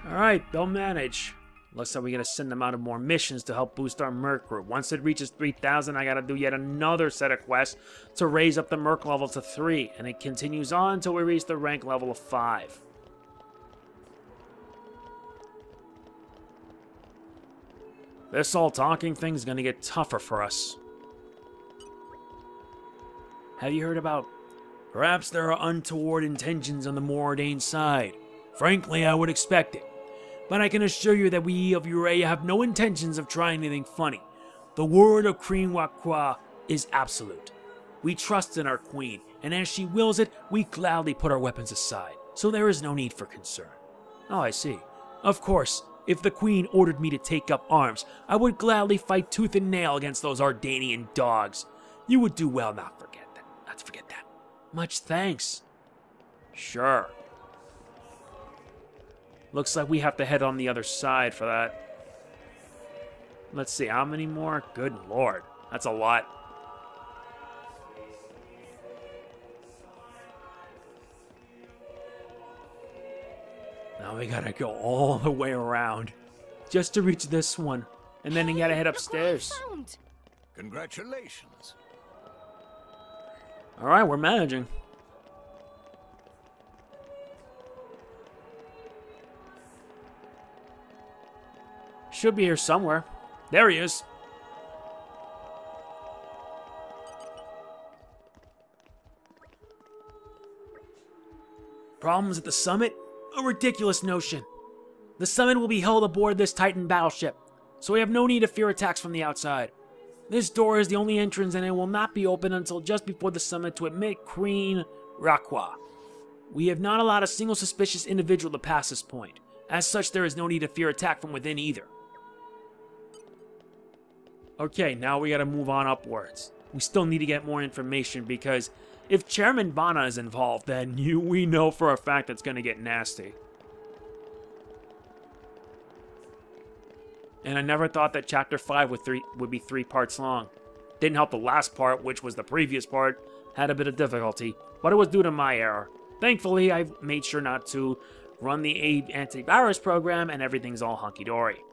Alright, they'll manage. Looks like we gotta send them out on more missions to help boost our Merc group. Once it reaches 3,000, I gotta do yet another set of quests to raise up the Merc level to 3, and it continues on until we reach the rank level of 5. This all talking thing is gonna get tougher for us. Have you heard about... Perhaps there are untoward intentions on the Morag side. Frankly, I would expect it. But I can assure you that we of Uraya have no intentions of trying anything funny. The word of Queen Wakwa is absolute. We trust in our queen, and as she wills it, we gladly put our weapons aside. So there is no need for concern. Oh, I see. Of course, If the Queen ordered me to take up arms, I would gladly fight tooth and nail against those Ardanian dogs. You would do well not to forget that. Much thanks. Sure. Looks like we have to head on the other side for that. Let's see, how many more? Good lord. That's a lot. Now we gotta go all the way around just to reach this one. And then we gotta head upstairs. Congratulations. Alright, we're managing. Should be here somewhere. There he is. Problems at the summit? A ridiculous notion. The summit will be held aboard this Titan battleship, so we have no need to fear attacks from the outside. This door is the only entrance and it will not be open until just before the summit to admit Queen Rakwa. We have not allowed a single suspicious individual to pass this point. As such, there is no need to fear attack from within either. Okay, now we gotta move on upwards. We still need to get more information because if Chairman Bana is involved, then we know for a fact it's gonna get nasty. And I never thought that Chapter 5 would be 3 parts long. Didn't help the last part, which was the previous part, had a bit of difficulty, but it was due to my error. Thankfully, I made sure not to run the antivirus program and everything's all hunky-dory.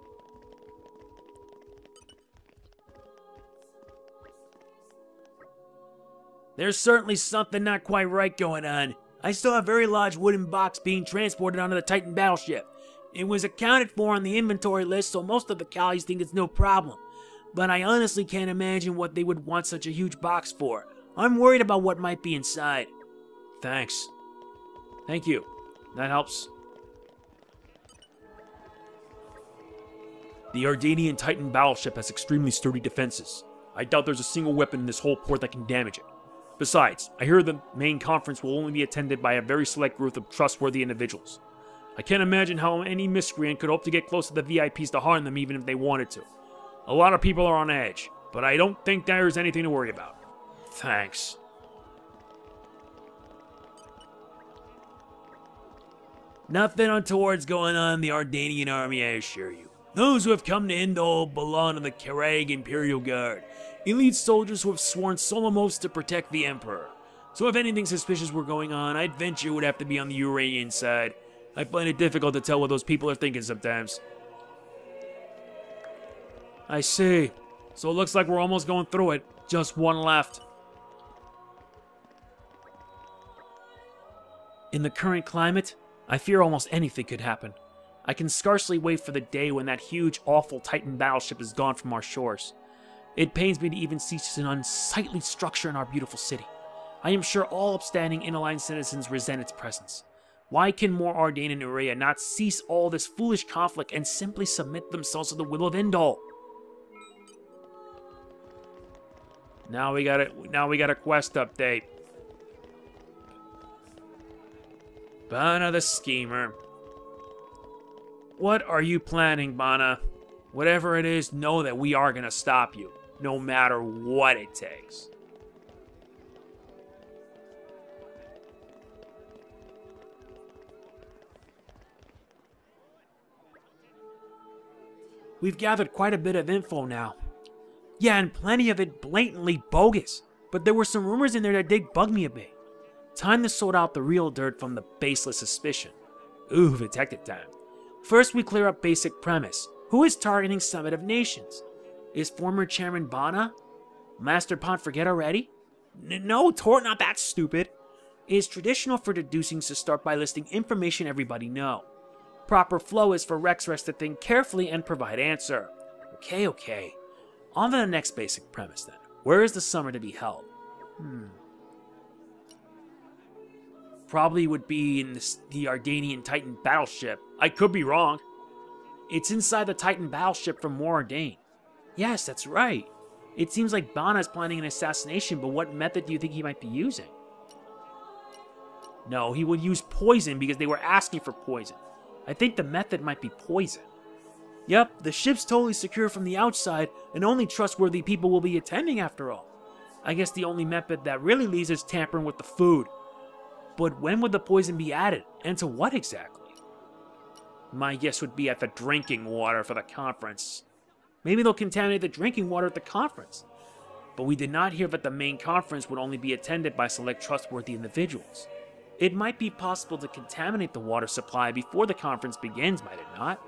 There's certainly something not quite right going on. I saw a very large wooden box being transported onto the Titan battleship. It was accounted for on the inventory list, so most of the Callies think it's no problem. But I honestly can't imagine what they would want such a huge box for. I'm worried about what might be inside. Thanks. Thank you. That helps. The Ardanian Titan battleship has extremely sturdy defenses. I doubt there's a single weapon in this whole port that can damage it. Besides, I hear the main conference will only be attended by a very select group of trustworthy individuals. I can't imagine how any miscreant could hope to get close to the VIPs to harm them even if they wanted to. A lot of people are on edge, but I don't think there's anything to worry about. Thanks. Nothing untoward's going on in the Ardanian army, I assure you. Those who have come to Indol belong to the Karag Imperial Guard, elite soldiers who have sworn solemn oaths to protect the Emperor. So if anything suspicious were going on, I'd venture it would have to be on the Uranian side. I find it difficult to tell what those people are thinking sometimes. I see. So it looks like we're almost going through it. Just one left. In the current climate, I fear almost anything could happen. I can scarcely wait for the day when that huge, awful Titan battleship is gone from our shores. It pains me to even see such an unsightly structure in our beautiful city. I am sure all upstanding in-aligned citizens resent its presence. Why can Morag and Urea not cease all this foolish conflict and simply submit themselves to the will of Indol? Now we got a quest update. Bana the Schemer. What are you planning, Bana? Whatever it is, know that we are gonna stop you, no matter what it takes. We've gathered quite a bit of info now. Yeah, and plenty of it blatantly bogus. But there were some rumors in there that did bug me a bit. Time to sort out the real dirt from the baseless suspicion. Ooh, detective time. First, we clear up basic premise. Who is targeting Summit of Nations? Is former Chairman Bana? Master Pont forget already? No, Tor, not that stupid. It is traditional for deducings to start by listing information everybody know. Proper flow is for Rexrest to think carefully and provide answer. Okay. On to the next basic premise then. Where is the summer to be held? Probably would be in the Ardanian Titan battleship. I could be wrong. It's inside the Titan battleship from Morag. Yes, that's right. It seems like Bana is planning an assassination, but what method do you think he might be using? No, he would use poison because they were asking for poison. I think the method might be poison. Yep, the ship's totally secure from the outside, and only trustworthy people will be attending after all. I guess the only method that really leaves is tampering with the food. But when would the poison be added, and to what exactly? My guess would be at the drinking water for the conference. Maybe they'll contaminate the drinking water at the conference. But we did not hear that the main conference would only be attended by select trustworthy individuals. It might be possible to contaminate the water supply before the conference begins, might it not?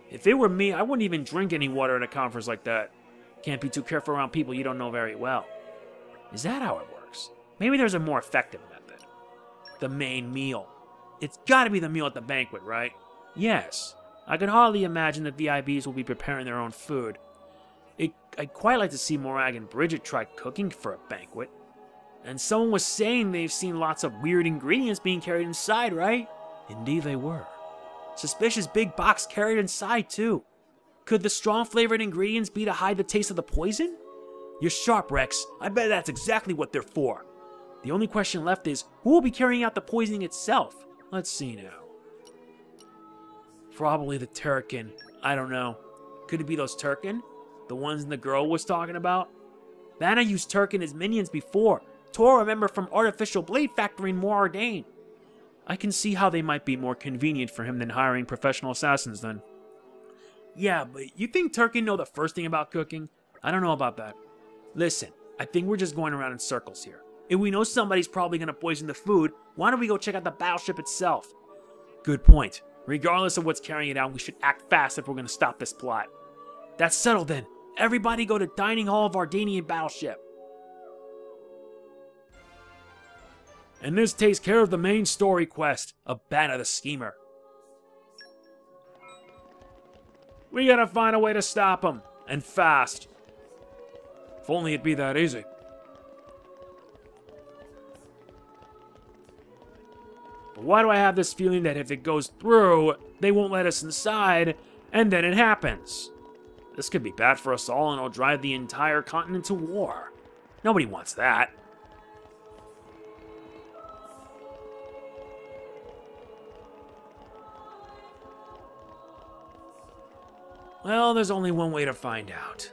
If it were me, I wouldn't even drink any water at a conference like that. Can't be too careful around people you don't know very well. Is that how it works? Maybe there's a more effective method. The main meal. It's gotta be the meal at the banquet, right? Yes. I could hardly imagine that VIPs will be preparing their own food. I'd quite like to see Morag and Bridget try cooking for a banquet. And someone was saying they've seen lots of weird ingredients being carried inside, right? Indeed they were. Suspicious big box carried inside, too. Could the strong flavored ingredients be to hide the taste of the poison? You're sharp, Rex. I bet that's exactly what they're for. The only question left is, who will be carrying out the poisoning itself? Let's see now. Probably the Turkin. I don't know. Could it be those Turkin? The ones the girl was talking about? Bana used Turkin as minions before. Tor, remember, from Artificial Blade Factory in Morag. I can see how they might be more convenient for him than hiring professional assassins then. Yeah, but you think Turkin know the first thing about cooking? I don't know about that. Listen, I think we're just going around in circles here. If we know somebody's probably going to poison the food, why don't we go check out the battleship itself? Good point. Regardless of what's carrying it out, we should act fast if we're going to stop this plot. That's settled then. Everybody go to Dining Hall of Ardanian Battleship. And this takes care of the main story quest of Bana the Schemer. We gotta find a way to stop him, and fast. If only it'd be that easy. But why do I have this feeling that if it goes through, they won't let us inside, and then it happens? This could be bad for us all, and it'll drive the entire continent to war. Nobody wants that. Well, there's only one way to find out.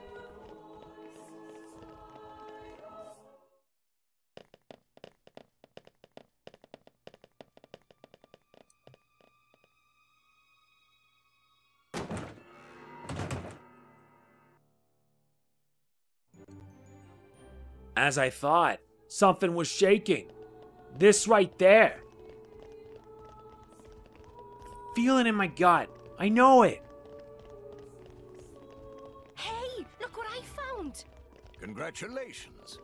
As I thought, something was shaking. This right there. Feel it in my gut. I know it. Hey, look what I found. Congratulations.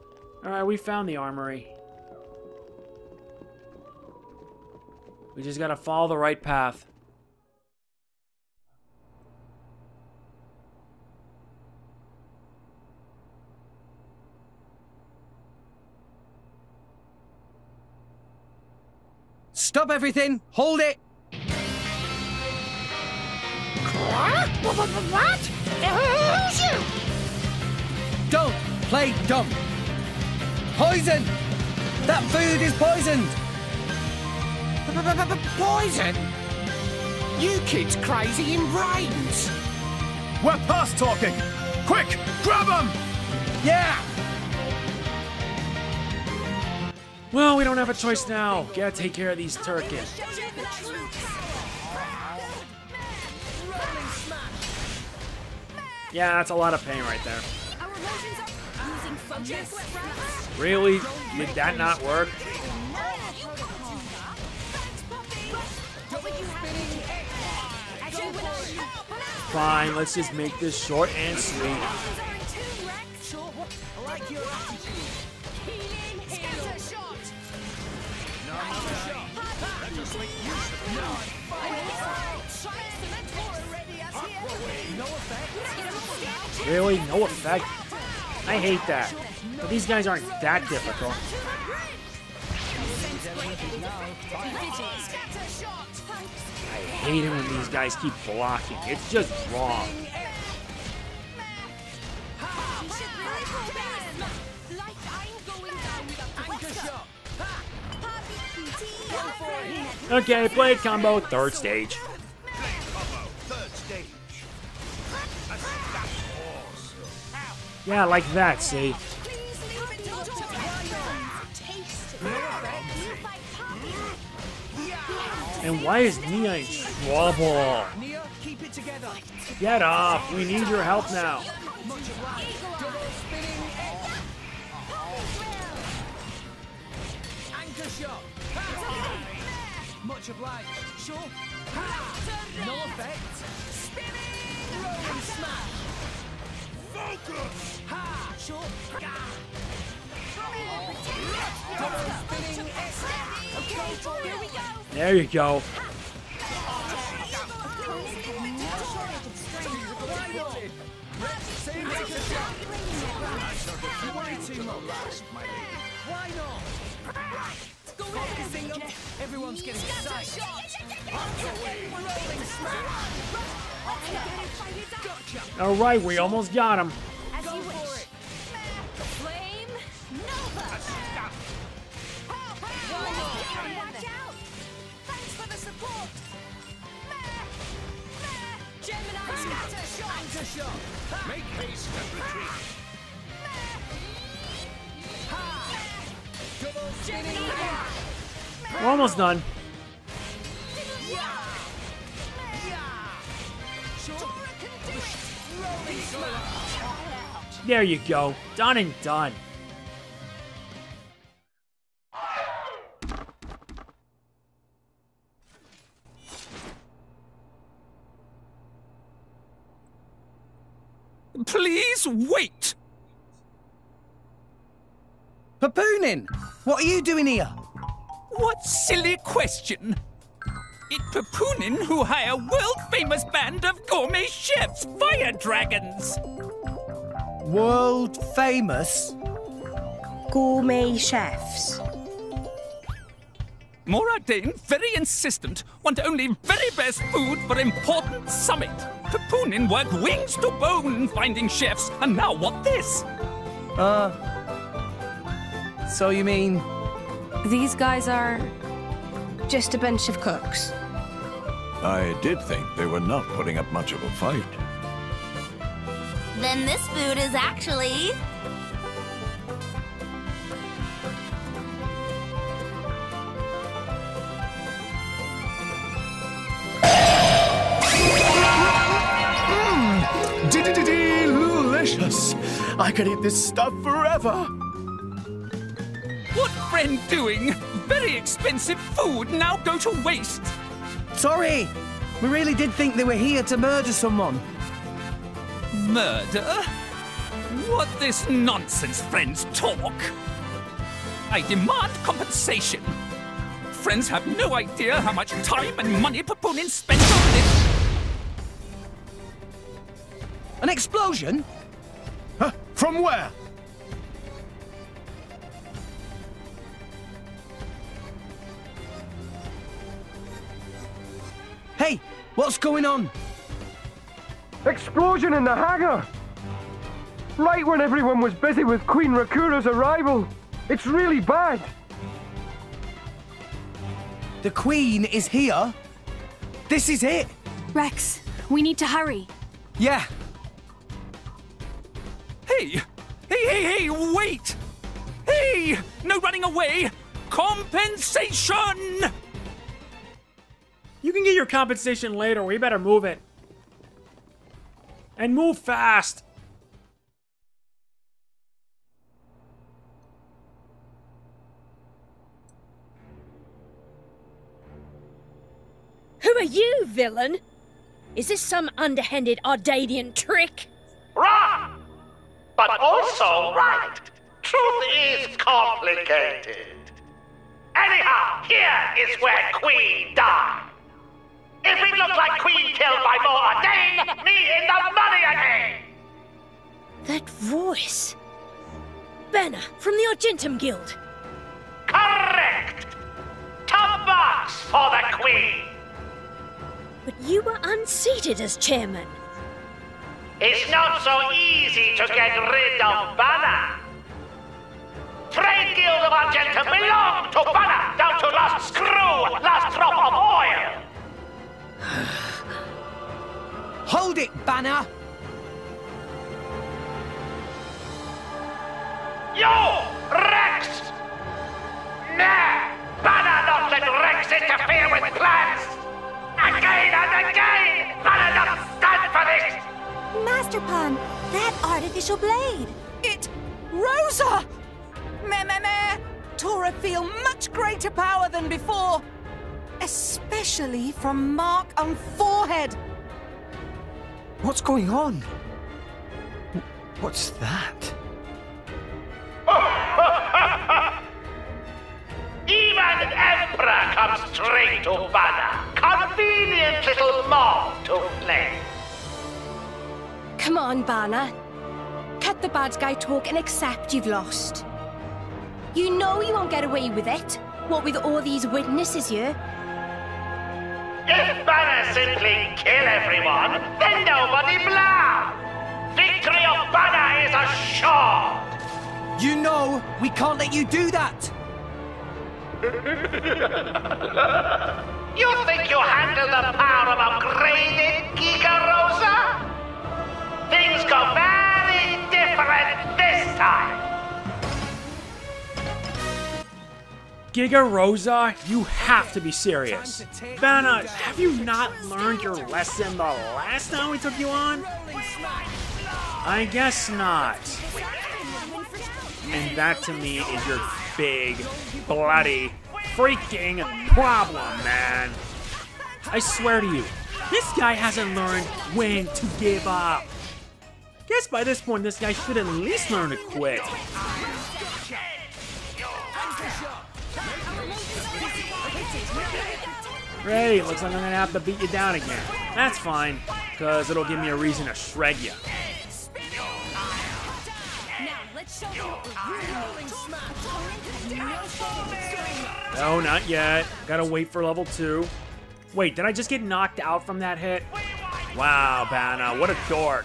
Alright, we found the armory. We just gotta follow the right path. Stop everything! Hold it! What? Who's you? Don't play dumb! Poison! That food is poisoned! Poison? You kids crazy in brains! We're past talking! Quick, grab him! Yeah! Well, we don't have a choice now. Gotta take care of these Turkins. Yeah, that's a lot of pain right there. Really? Did that not work? Fine, let's just make this short and sweet. Really? No effect? I hate that. But these guys aren't that difficult. I hate it when these guys keep blocking. It's just wrong. Okay, blade combo, third stage. Yeah, like that, see? And why is Nia in trouble? Get off! We need your help now. Much obliged. Sure. No effect. Spinning. Rolling smash. Focus. Ha. Sure. Double spinning. Okay, here we go. There you go. Why not? Focusing up. Everyone's getting psyched. All right, we almost got him. Make haste and retreat. Double spinning. We're almost done. There you go. Done and done. Please wait! Papoonin, what are you doing here? What silly question! It's Papoonin who hire world-famous band of gourmet chefs, fire dragons! World famous? Gourmet chefs. Morag, very insistent, want only very best food for important summit. Papoonin work wings to bone finding chefs, and now what this? So you mean... These guys are just a bunch of cooks. I did think they were not putting up much of a fight. Then this food is actually... Delicious! I could eat this stuff forever! What friend doing? Very expensive food now go to waste! Sorry! We really did think they were here to murder someone. Murder? What this nonsense friends talk? I demand compensation. Friends have no idea how much time and money Papoonin spends on this. An explosion? Huh? From where? Hey, what's going on? Explosion in the hangar! Right when everyone was busy with Queen Rakura's arrival. It's really bad. The Queen is here? This is it? Rex, we need to hurry. Yeah. Hey, wait! Hey, no running away! Compensation! You can get your compensation later. We better move it. And move fast. Who are you, villain? Is this some underhanded Ardanian trick? Wrong! But also right. Truth is complicated. Anyhow, here is where Queen died. If it looked like Queen killed by Morag, me in the money again! That voice. Bana from the Argentum Guild. Correct! Top box for the Queen! But you were unseated as chairman. It's not so easy to get rid of Bana. Trade Guild of Argentum belong to Bana, down to last screw, last drop of oil! Hold it, Bana! You, Rex! Nah! Bana not let Rex interfere with plans! Again and again! Bana not stand for this! Master Pan, that artificial blade. Rosa! Meh. Tora feel much greater power than before. Especially from mark on forehead. What's going on? What's that? Even Emperor comes straight to Bana. Convenient little mob to play. Come on, Bana. Cut the bad guy talk and accept you've lost. You know you won't get away with it. What with all these witnesses here? If Bana simply kill everyone, then nobody blah! Victory of Bana is assured! You know, we can't let you do that! You think you handle the power of upgraded Giga Rosa? Things go very different this time! Giga Rosa, you have to be serious. Bana, have you not learned your lesson the last time we took you on? I guess not. And that to me is your big, bloody, freaking problem, man. I swear to you, this guy hasn't learned when to give up. Guess by this point, this guy should at least learn to quit. Great, looks like I'm gonna have to beat you down again. That's fine, because it'll give me a reason to shred you. No, not yet. Gotta wait for level 2. Wait, did I just get knocked out from that hit? Wow, Bana, what a dork.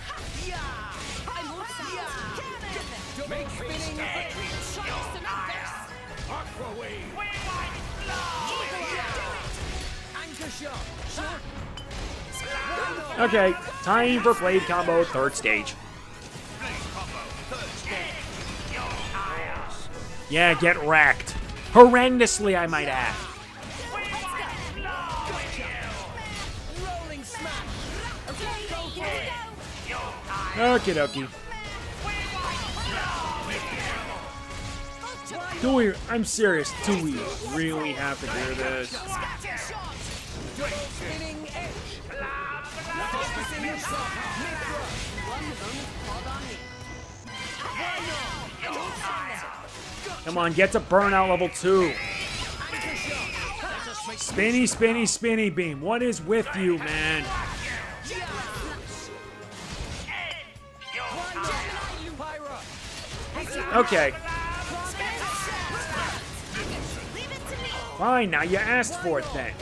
Okay, time for Blade Combo 3rd stage. Yeah, get wrecked. Horrendously, I might add. Okie dokie. Do we? I'm serious. Do we really have to do this? Come on, get to burnout level 2. Spinny, spinny, spinny beam. What is with you, man? Okay. Fine, now you asked for it then.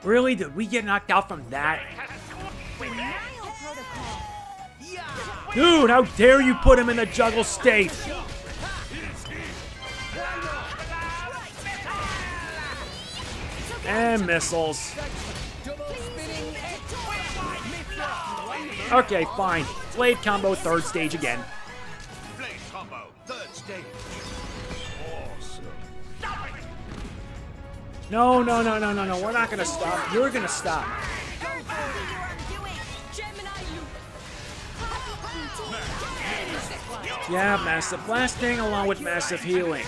Really? Did we get knocked out from that? Dude, how dare you put him in the juggle state? And missiles. Okay, fine. Blade combo 3rd stage again. Blade combo 3rd stage. Awesome. No. We're not gonna stop. You're gonna stop. Yeah, massive blasting along with massive healing.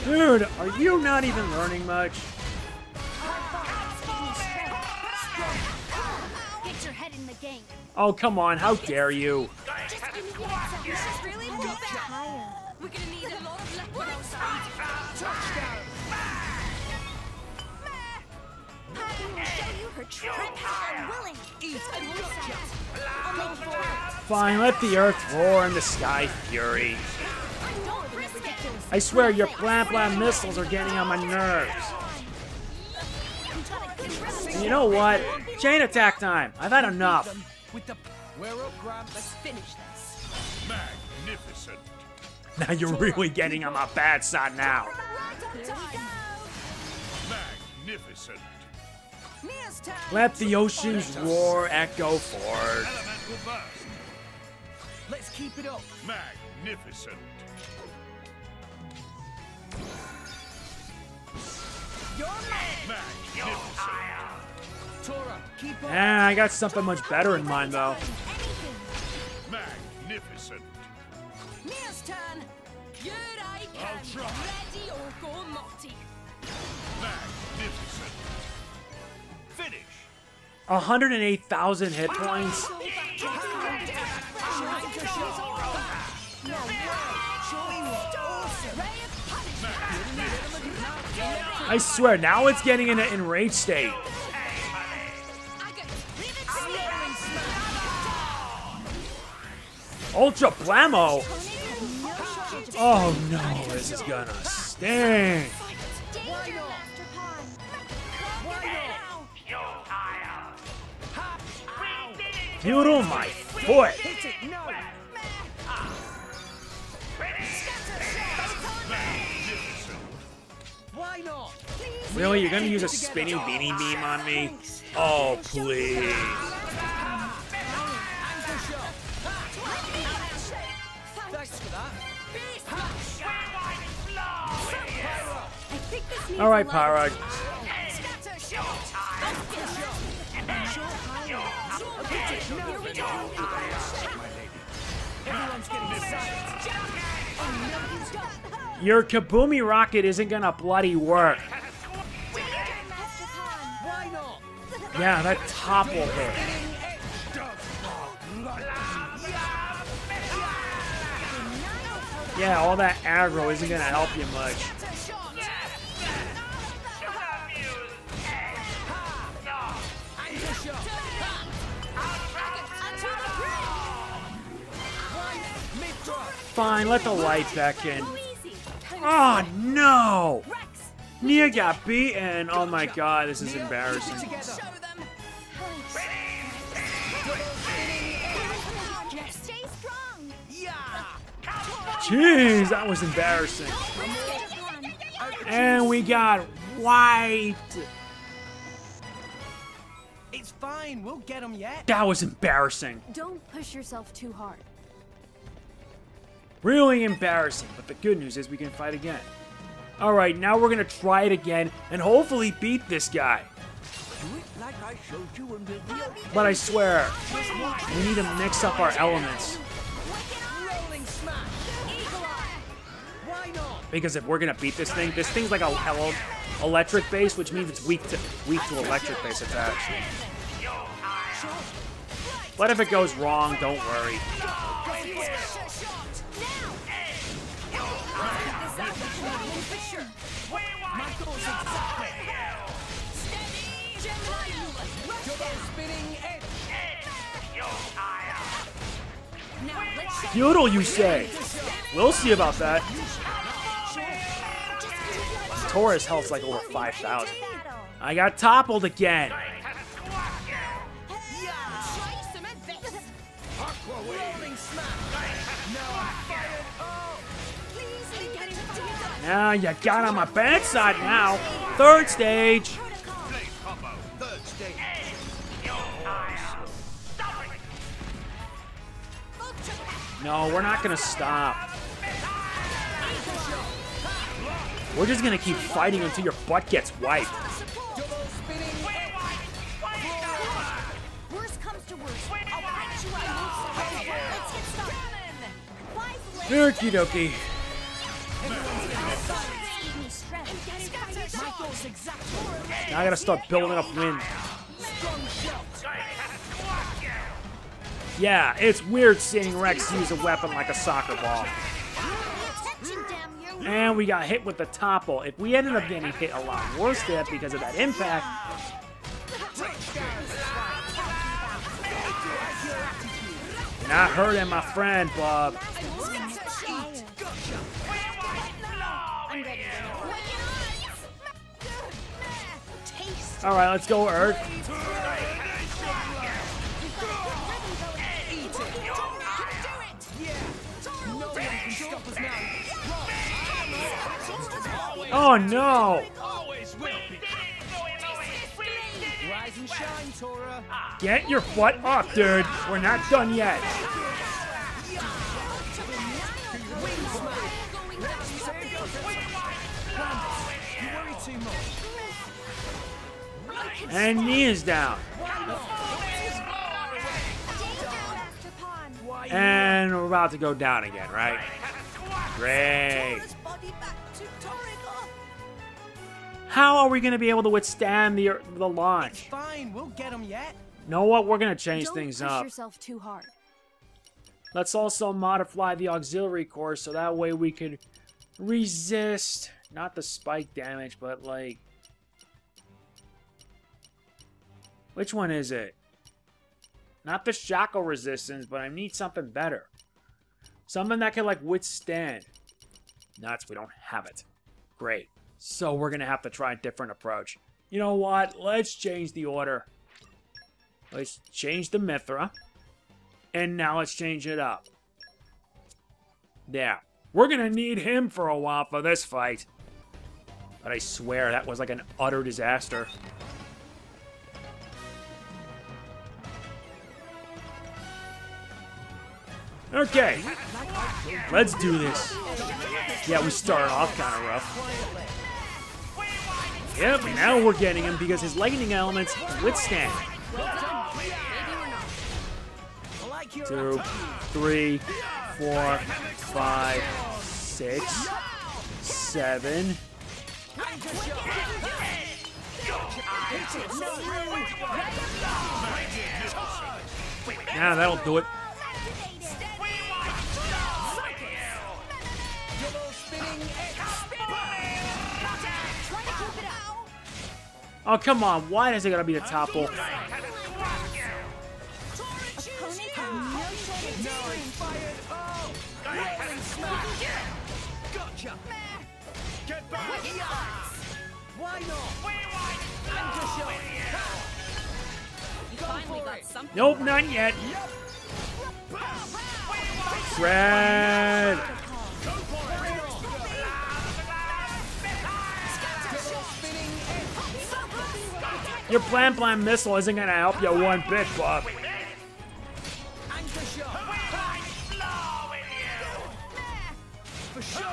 Dude, are you not even learning much? Get your head in the game. Oh, come on, how dare you? Just give me the answer. This is really not bad. We're gonna need a lot of luck on our side. Touchdown. Patty will show you her true power. Willing. I'll make for it. Fine, let the earth roar in the sky fury. I swear your blah blah missiles are getting on my nerves. And you know what? Chain attack time. I've had enough. Let's finish this. Magnificent. Now you're really getting on my bad side now. Magnificent. Let the oceans roar, echo forth. Elemental burst. Let's keep it up. Magnificent. Magnificent. Tora, keep up. I got something much better in mind, though. Magnificent. Mia's turn. Here I come. I'll try. Ready or go multi. Magnificent. Finish. 108,000 hit points. I swear, now it's getting in an enraged state. Ultra Blammo! Oh no, this is gonna stink! Feudal my foot! Why not? Really? You're gonna use a spinning beanie beam on me? Oh, please. Thanks for that. Alright, Parag. Your Kaboomy rocket isn't gonna bloody work. Yeah, that topple hit. Yeah, all that aggro isn't gonna help you much. Fine, let the light back in. Oh no! Nia got beaten! Oh my god, this is embarrassing. Jeez, that was embarrassing. And we got white. It's fine, we'll get them yet. That was embarrassing. Don't push yourself too hard. Really embarrassing, but the good news is we can fight again. Alright, now we're gonna try it again and hopefully beat this guy. But I swear, we need to mix up our elements. Because if we're gonna beat this thing's like a electric base, which means it's weak to electric base attacks. But if it goes wrong, don't worry. Feudal, you say? We'll see about that. Taurus health's like over 5,000. I got toppled again. Now you got on my bad side now. Third stage. No, we're not gonna stop. We're just gonna keep fighting until your butt gets wiped. Worst comes to worst. I'll punch you out. Let's get started. Okie dokie. Now I gotta start building up wind. Yeah, it's weird seeing Rex use a weapon like a soccer ball. And we got hit with the topple. If we ended up getting hit a lot worse there because of that impact. Not hurting my friend, Bob. Alright, let's go, Earth. Oh no! time, Tora. Get your butt up, dude. We're not done yet. You worry too much. And knee is down. And we're about to go down again, right? Great. How are we going to be able to withstand the launch? Fine, we'll get them yet. Know what? We're going to change things Don't push up. yourself too hard. Let's also modify the auxiliary core so that way we can resist, not the spike damage, but like... Which one is it? Not the shackle resistance, but I need something better. Something that can, like, withstand. Nuts, we don't have it. Great. So we're going to have to try a different approach. You know what? Let's change the order. Let's change the Mithra. And now let's change it up. There. We're going to need him for a while for this fight. But I swear that was like an utter disaster. Okay, let's do this. Yeah, we started off kind of rough. Yep, now we're getting him because his lightning elements withstand. 2, 3, 4, 5, 6, 7. Now that'll do it. Oh, come on. Why is it going to be the topple? Why not? Nope, not yet. Shred. Your plan missile isn't gonna help you one bit, Bob. For sure.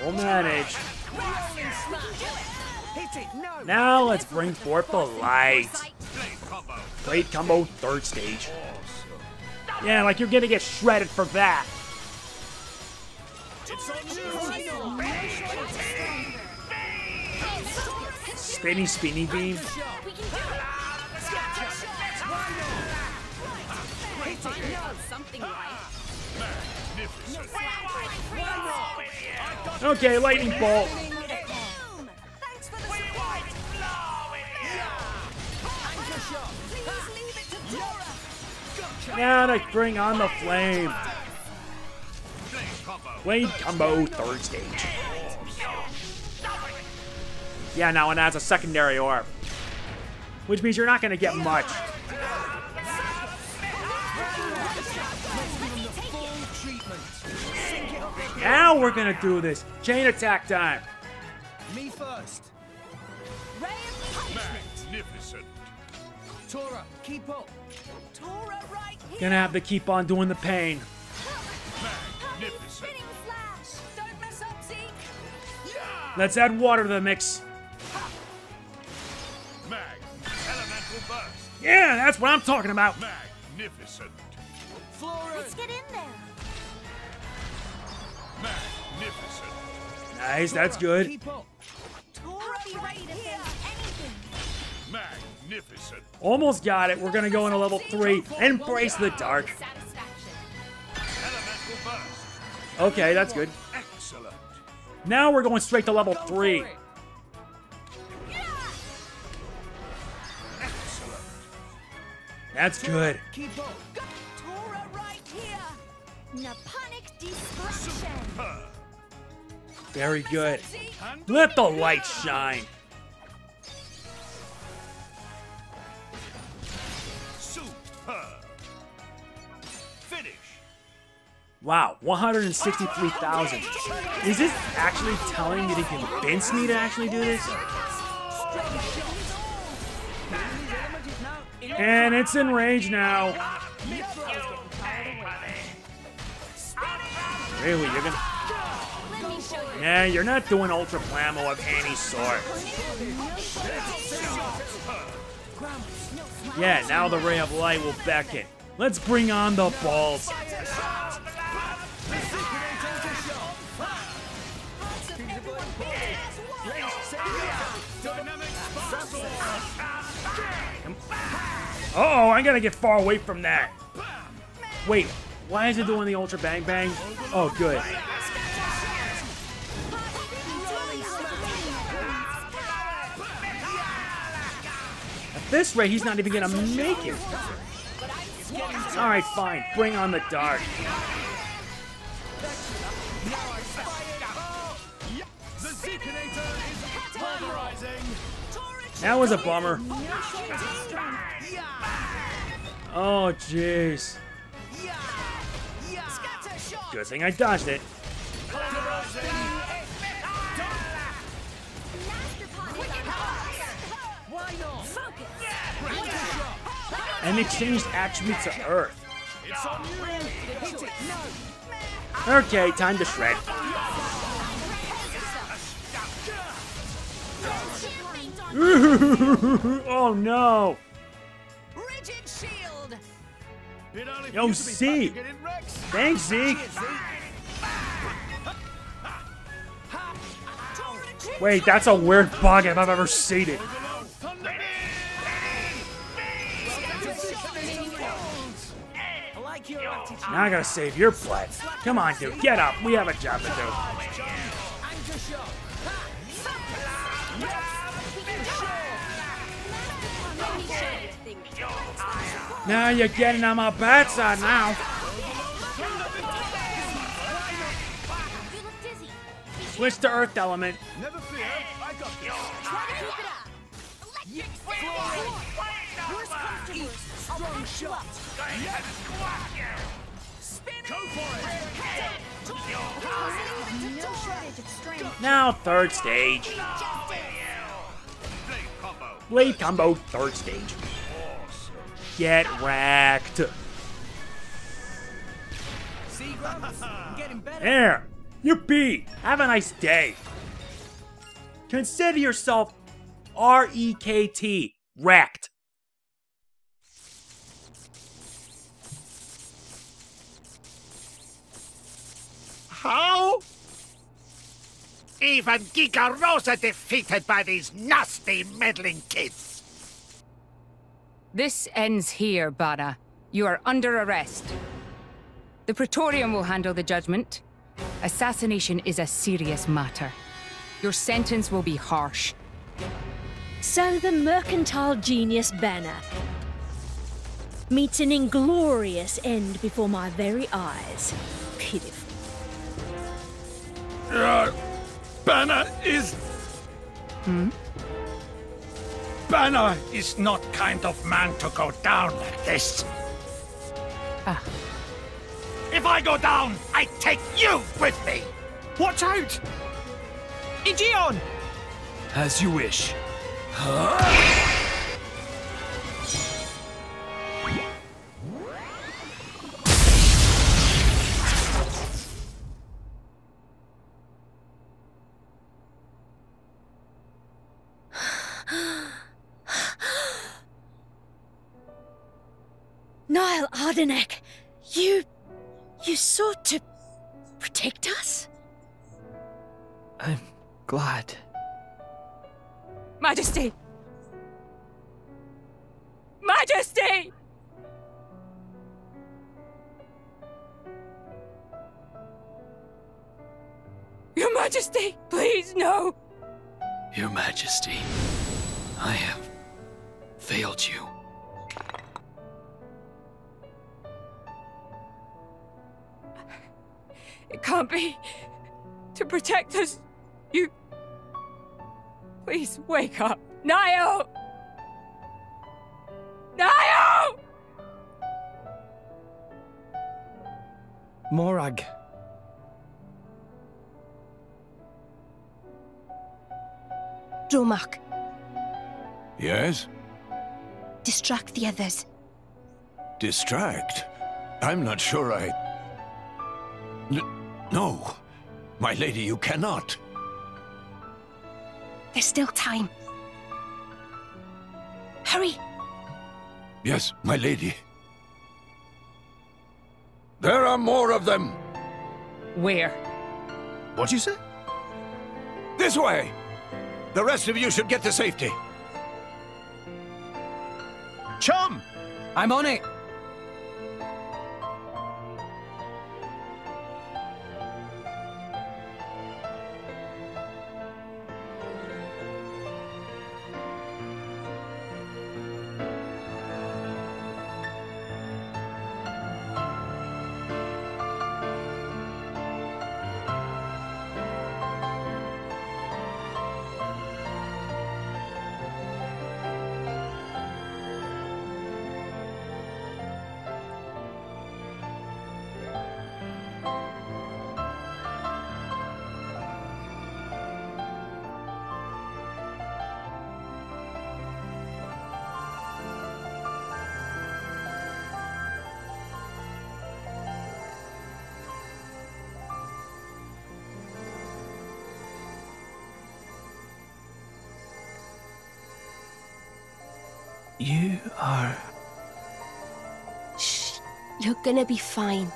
We'll manage. Now let's bring forth the light. Great combo, third stage. Yeah, like you're gonna get shredded for that. Spinny beam. Okay, lightning bolt. Now to bring on the flame. Blade combo, third stage. Yeah, now it adds a secondary orb. Which means you're not going to get much. Now we're going to do this. Chain attack time. Me first. Magnificent. Tora, keep up. Tora right here. Gonna have to keep on doing the pain. Magnificent. Don't mess up, Zeke. Let's add water to the mix. Elemental burst. Yeah, that's what I'm talking about. Magnificent. Let's get in there. Magnificent. Nice, that's good. Keep up. Tora be ready to face anything. Magnificent. Almost got it. We're gonna go into level 3. Embrace the dark. Elemental burst. Okay, that's good. Excellent. Now we're going straight to level 3. Excellent. That's good. Keep up. Tora right here. Naponic destruction. Very good. Let the light shine. Superb. Finish. Wow, 163,000. Is this actually telling me to convince me to actually do this? And it's in range now. Really, you're gonna... Nah, you're not doing ultra blammo of any sort. Yeah, now the ray of light will beckon. Let's bring on the balls. Uh-oh, I gotta get far away from that. Wait, why is it doing the ultra bang bang? Oh, good. At this rate, he's not even gonna make it. Alright, fine. Bring on the dark. That was a bummer. Oh, jeez. Good thing I dodged it. And exchanged attributes to Earth. Okay, time to shred. Oh no! Yo, Zeke! Thanks, Zeke! Wait, that's a weird bug if I've ever seen it. Now I gotta save your blood. Come on, dude, get up. We have a job to do. Now you're getting on my bad side now. Switch to Earth element. Never fear, I got this. Strong shot. Go for it. Now third stage. Blade combo, third stage. Get wrecked. There. Yippee. Have a nice day. Consider yourself R-E-K-T. Wrecked. How? Even Gigarosa defeated by these nasty, meddling kids. This ends here, Bana. You are under arrest. The Praetorium will handle the judgment. Assassination is a serious matter. Your sentence will be harsh. So the mercantile genius Bana meets an inglorious end before my very eyes. Pitiful. Bana is... Bana is not kind of man to go down like this. If I go down, I take you with me. Watch out! Igion! As you wish. Niall Ardenek, you sought to protect us? I'm glad. Majesty! Majesty! Your Majesty, please, no! Your Majesty, I have failed you. It can't be. To protect us, you... Please, wake up. Niall! Niall! Morag. Dromark, Yes? distract the others. Distract? I'm not sure No. My lady, you cannot. There's still time. Hurry! Yes, my lady. There are more of them! Where? What'd you say? This way! The rest of you should get to safety. Chum! I'm on it! You are... Shh, you're gonna be fine.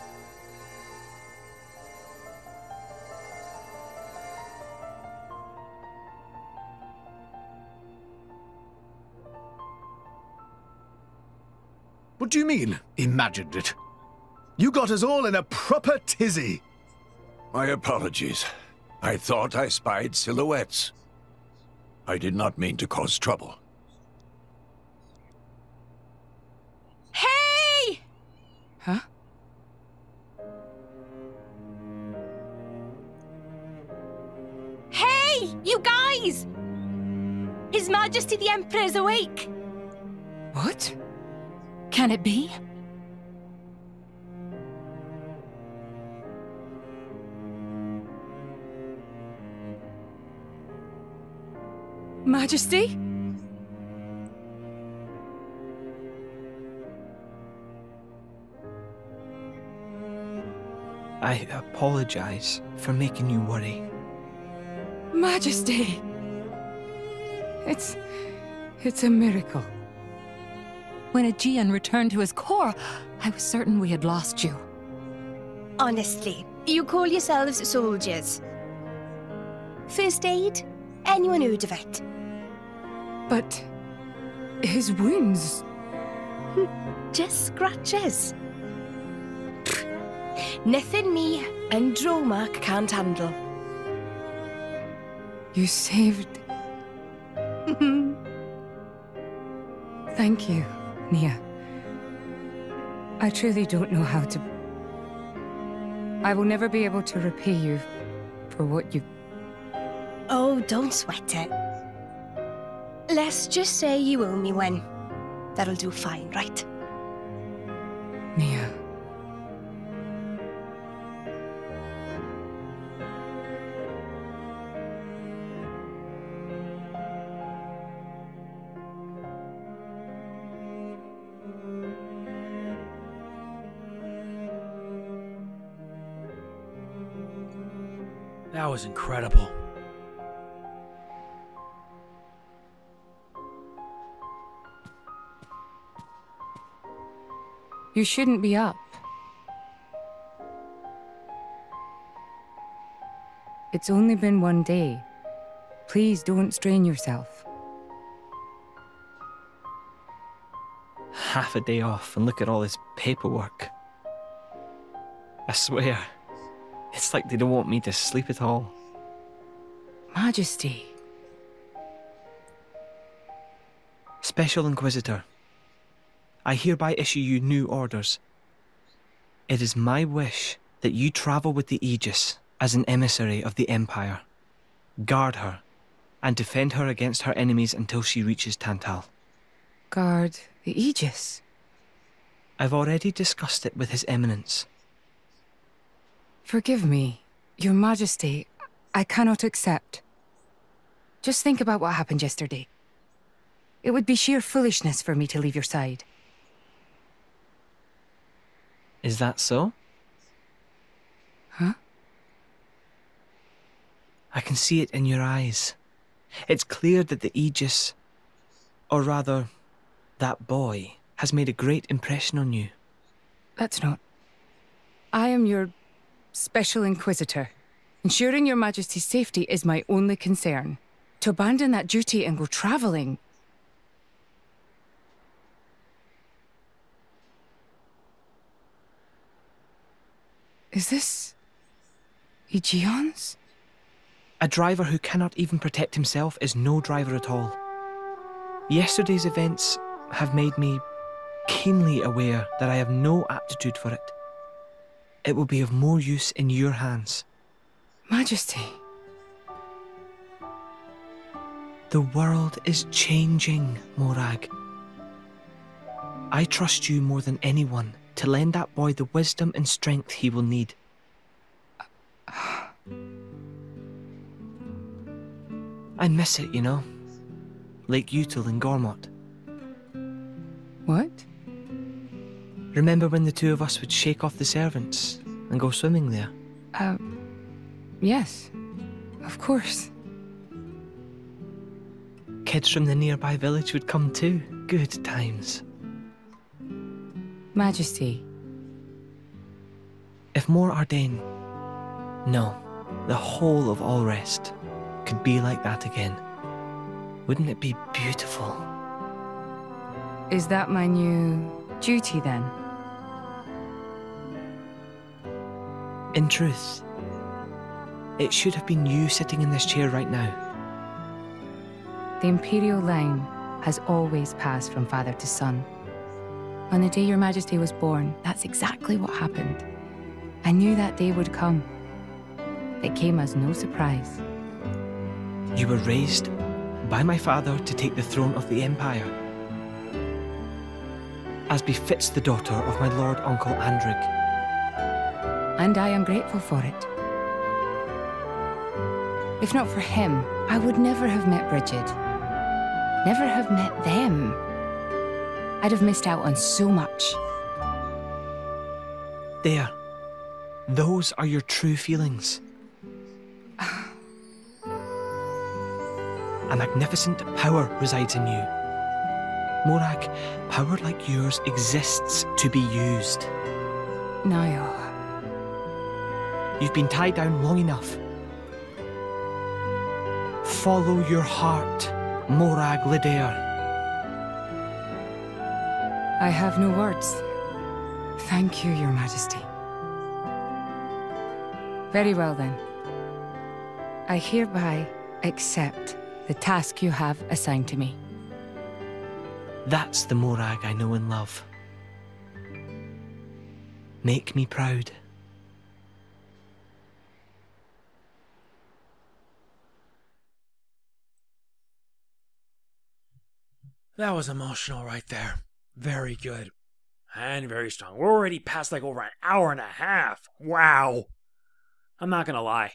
What do you mean, imagined it? You got us all in a proper tizzy. My apologies. I thought I spied silhouettes. I did not mean to cause trouble. Hey! Huh? Hey, you guys! His Majesty the Emperor's awake. What? Can it be? Majesty? I apologize for making you worry. Majesty! It's a miracle. When Aegean returned to his core, I was certain we had lost you. Honestly, you call yourselves soldiers. First aid? Anyone heard of it? But his wounds... Just scratches. Nothing me and Dromark can't handle. You saved... Thank you, Nia. I truly don't know how to... I will never be able to repay you for what you... Oh, don't sweat it. Let's just say you owe me one. That'll do fine, right? Nia. That was incredible. You shouldn't be up. It's only been one day. Please don't strain yourself. Half a day off and look at all this paperwork. I swear, it's like they don't want me to sleep at all. Majesty. Special Inquisitor, I hereby issue you new orders. It is my wish that you travel with the Aegis as an emissary of the Empire. Guard her, and defend her against her enemies until she reaches Tantal. Guard the Aegis? I've already discussed it with His Eminence. Forgive me, Your Majesty. I cannot accept. Just think about what happened yesterday. It would be sheer foolishness for me to leave your side. Is that so? Huh? I can see it in your eyes. It's clear that the Aegis, or rather, that boy, has made a great impression on you. That's not. I am your Special Inquisitor. Ensuring Your Majesty's safety is my only concern. To abandon that duty and go traveling... Is this... Aegeon's? A driver who cannot even protect himself is no driver at all. Yesterday's events have made me keenly aware that I have no aptitude for it. It will be of more use in your hands. Majesty. The world is changing, Morag. I trust you more than anyone to lend that boy the wisdom and strength he will need. I miss it, you know. Lake Util and Gormott. What? Remember when the two of us would shake off the servants and go swimming there? Yes. Of course. Kids from the nearby village would come too. Good times. Majesty. If more Ardain... No, the whole of Allrest could be like that again. Wouldn't it be beautiful? Is that my new duty then? In truth, it should have been you sitting in this chair right now. The Imperial line has always passed from father to son. On the day Your Majesty was born, that's exactly what happened. I knew that day would come. It came as no surprise. You were raised by my father to take the throne of the Empire, as befits the daughter of my Lord Uncle Andrig. And I am grateful for it. If not for him, I would never have met Bridget. Never have met them. I'd have missed out on so much. There. Those are your true feelings. A magnificent power resides in you. Morag, power like yours exists to be used. Niall. You've been tied down long enough. Follow your heart, Morag Lidair. I have no words. Thank you, Your Majesty. Very well then. I hereby accept the task you have assigned to me. That's the Morag I know and love. Make me proud. That was emotional right there. Very good. And very strong. We're already past like over an hour and a half. Wow. I'm not gonna lie.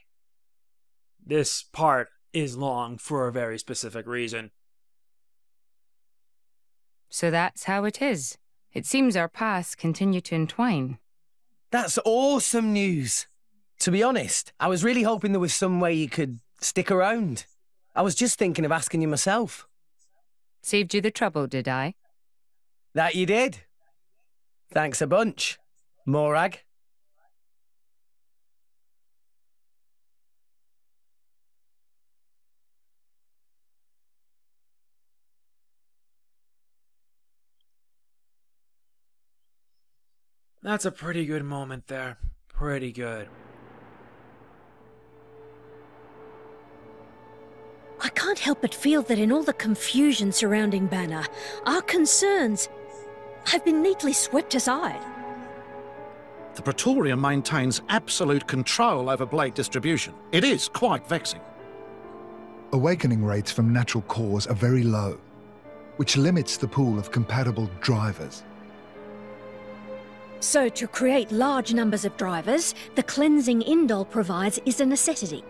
This part is long for a very specific reason. So that's how it is. It seems our paths continue to entwine. That's awesome news. To be honest, I was really hoping there was some way you could stick around. I was just thinking of asking you myself. Saved you the trouble, did I? That you did. Thanks a bunch, Morag. That's a pretty good moment there. Pretty good. I can't help but feel that in all the confusion surrounding Bana, our concerns have been neatly swept aside. The Praetorium maintains absolute control over blade distribution. It is quite vexing. Awakening rates from natural cores are very low, which limits the pool of compatible drivers. So to create large numbers of drivers, the cleansing Indol provides is a necessity.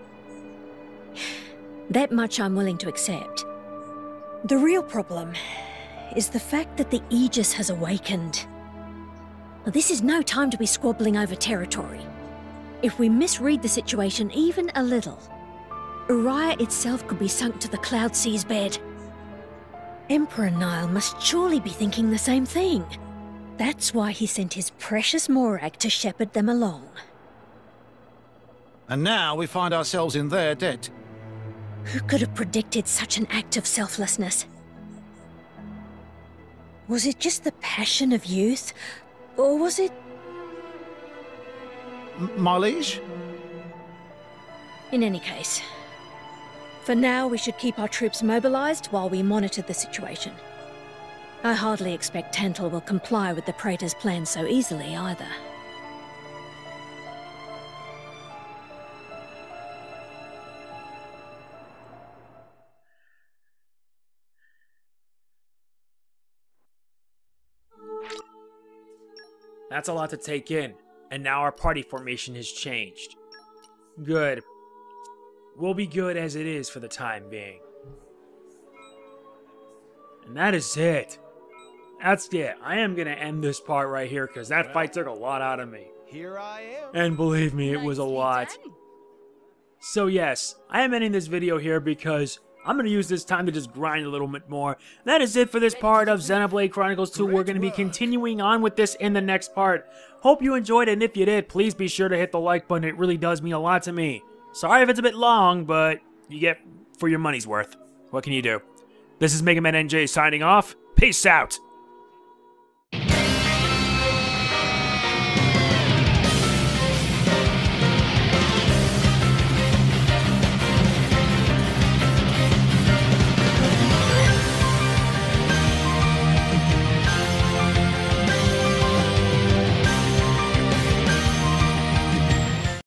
That much I'm willing to accept. The real problem is the fact that the Aegis has awakened. This is no time to be squabbling over territory. If we misread the situation even a little, Uriah itself could be sunk to the Cloud Sea's bed. Emperor Nile must surely be thinking the same thing. That's why he sent his precious Morag to shepherd them along. And now we find ourselves in their debt. Who could have predicted such an act of selflessness? Was it just the passion of youth? Or was it... My liege? In any case, for now we should keep our troops mobilized while we monitor the situation. I hardly expect Tantal will comply with the Praetor's plan so easily either. That's a lot to take in, and now our party formation has changed. Good. We'll be good as it is for the time being. And that is it. That's it. I am going to end this part right here because that fight took a lot out of me. Here I am. And believe me, it was a lot. So yes, I am ending this video here because I'm going to use this time to just grind a little bit more. That is it for this part of Xenoblade Chronicles 2. We're going to be continuing on with this in the next part. Hope you enjoyed it, and if you did, please be sure to hit the like button. It really does mean a lot to me. Sorry if it's a bit long, but you get for your money's worth. What can you do? This is MegamanNG signing off. Peace out!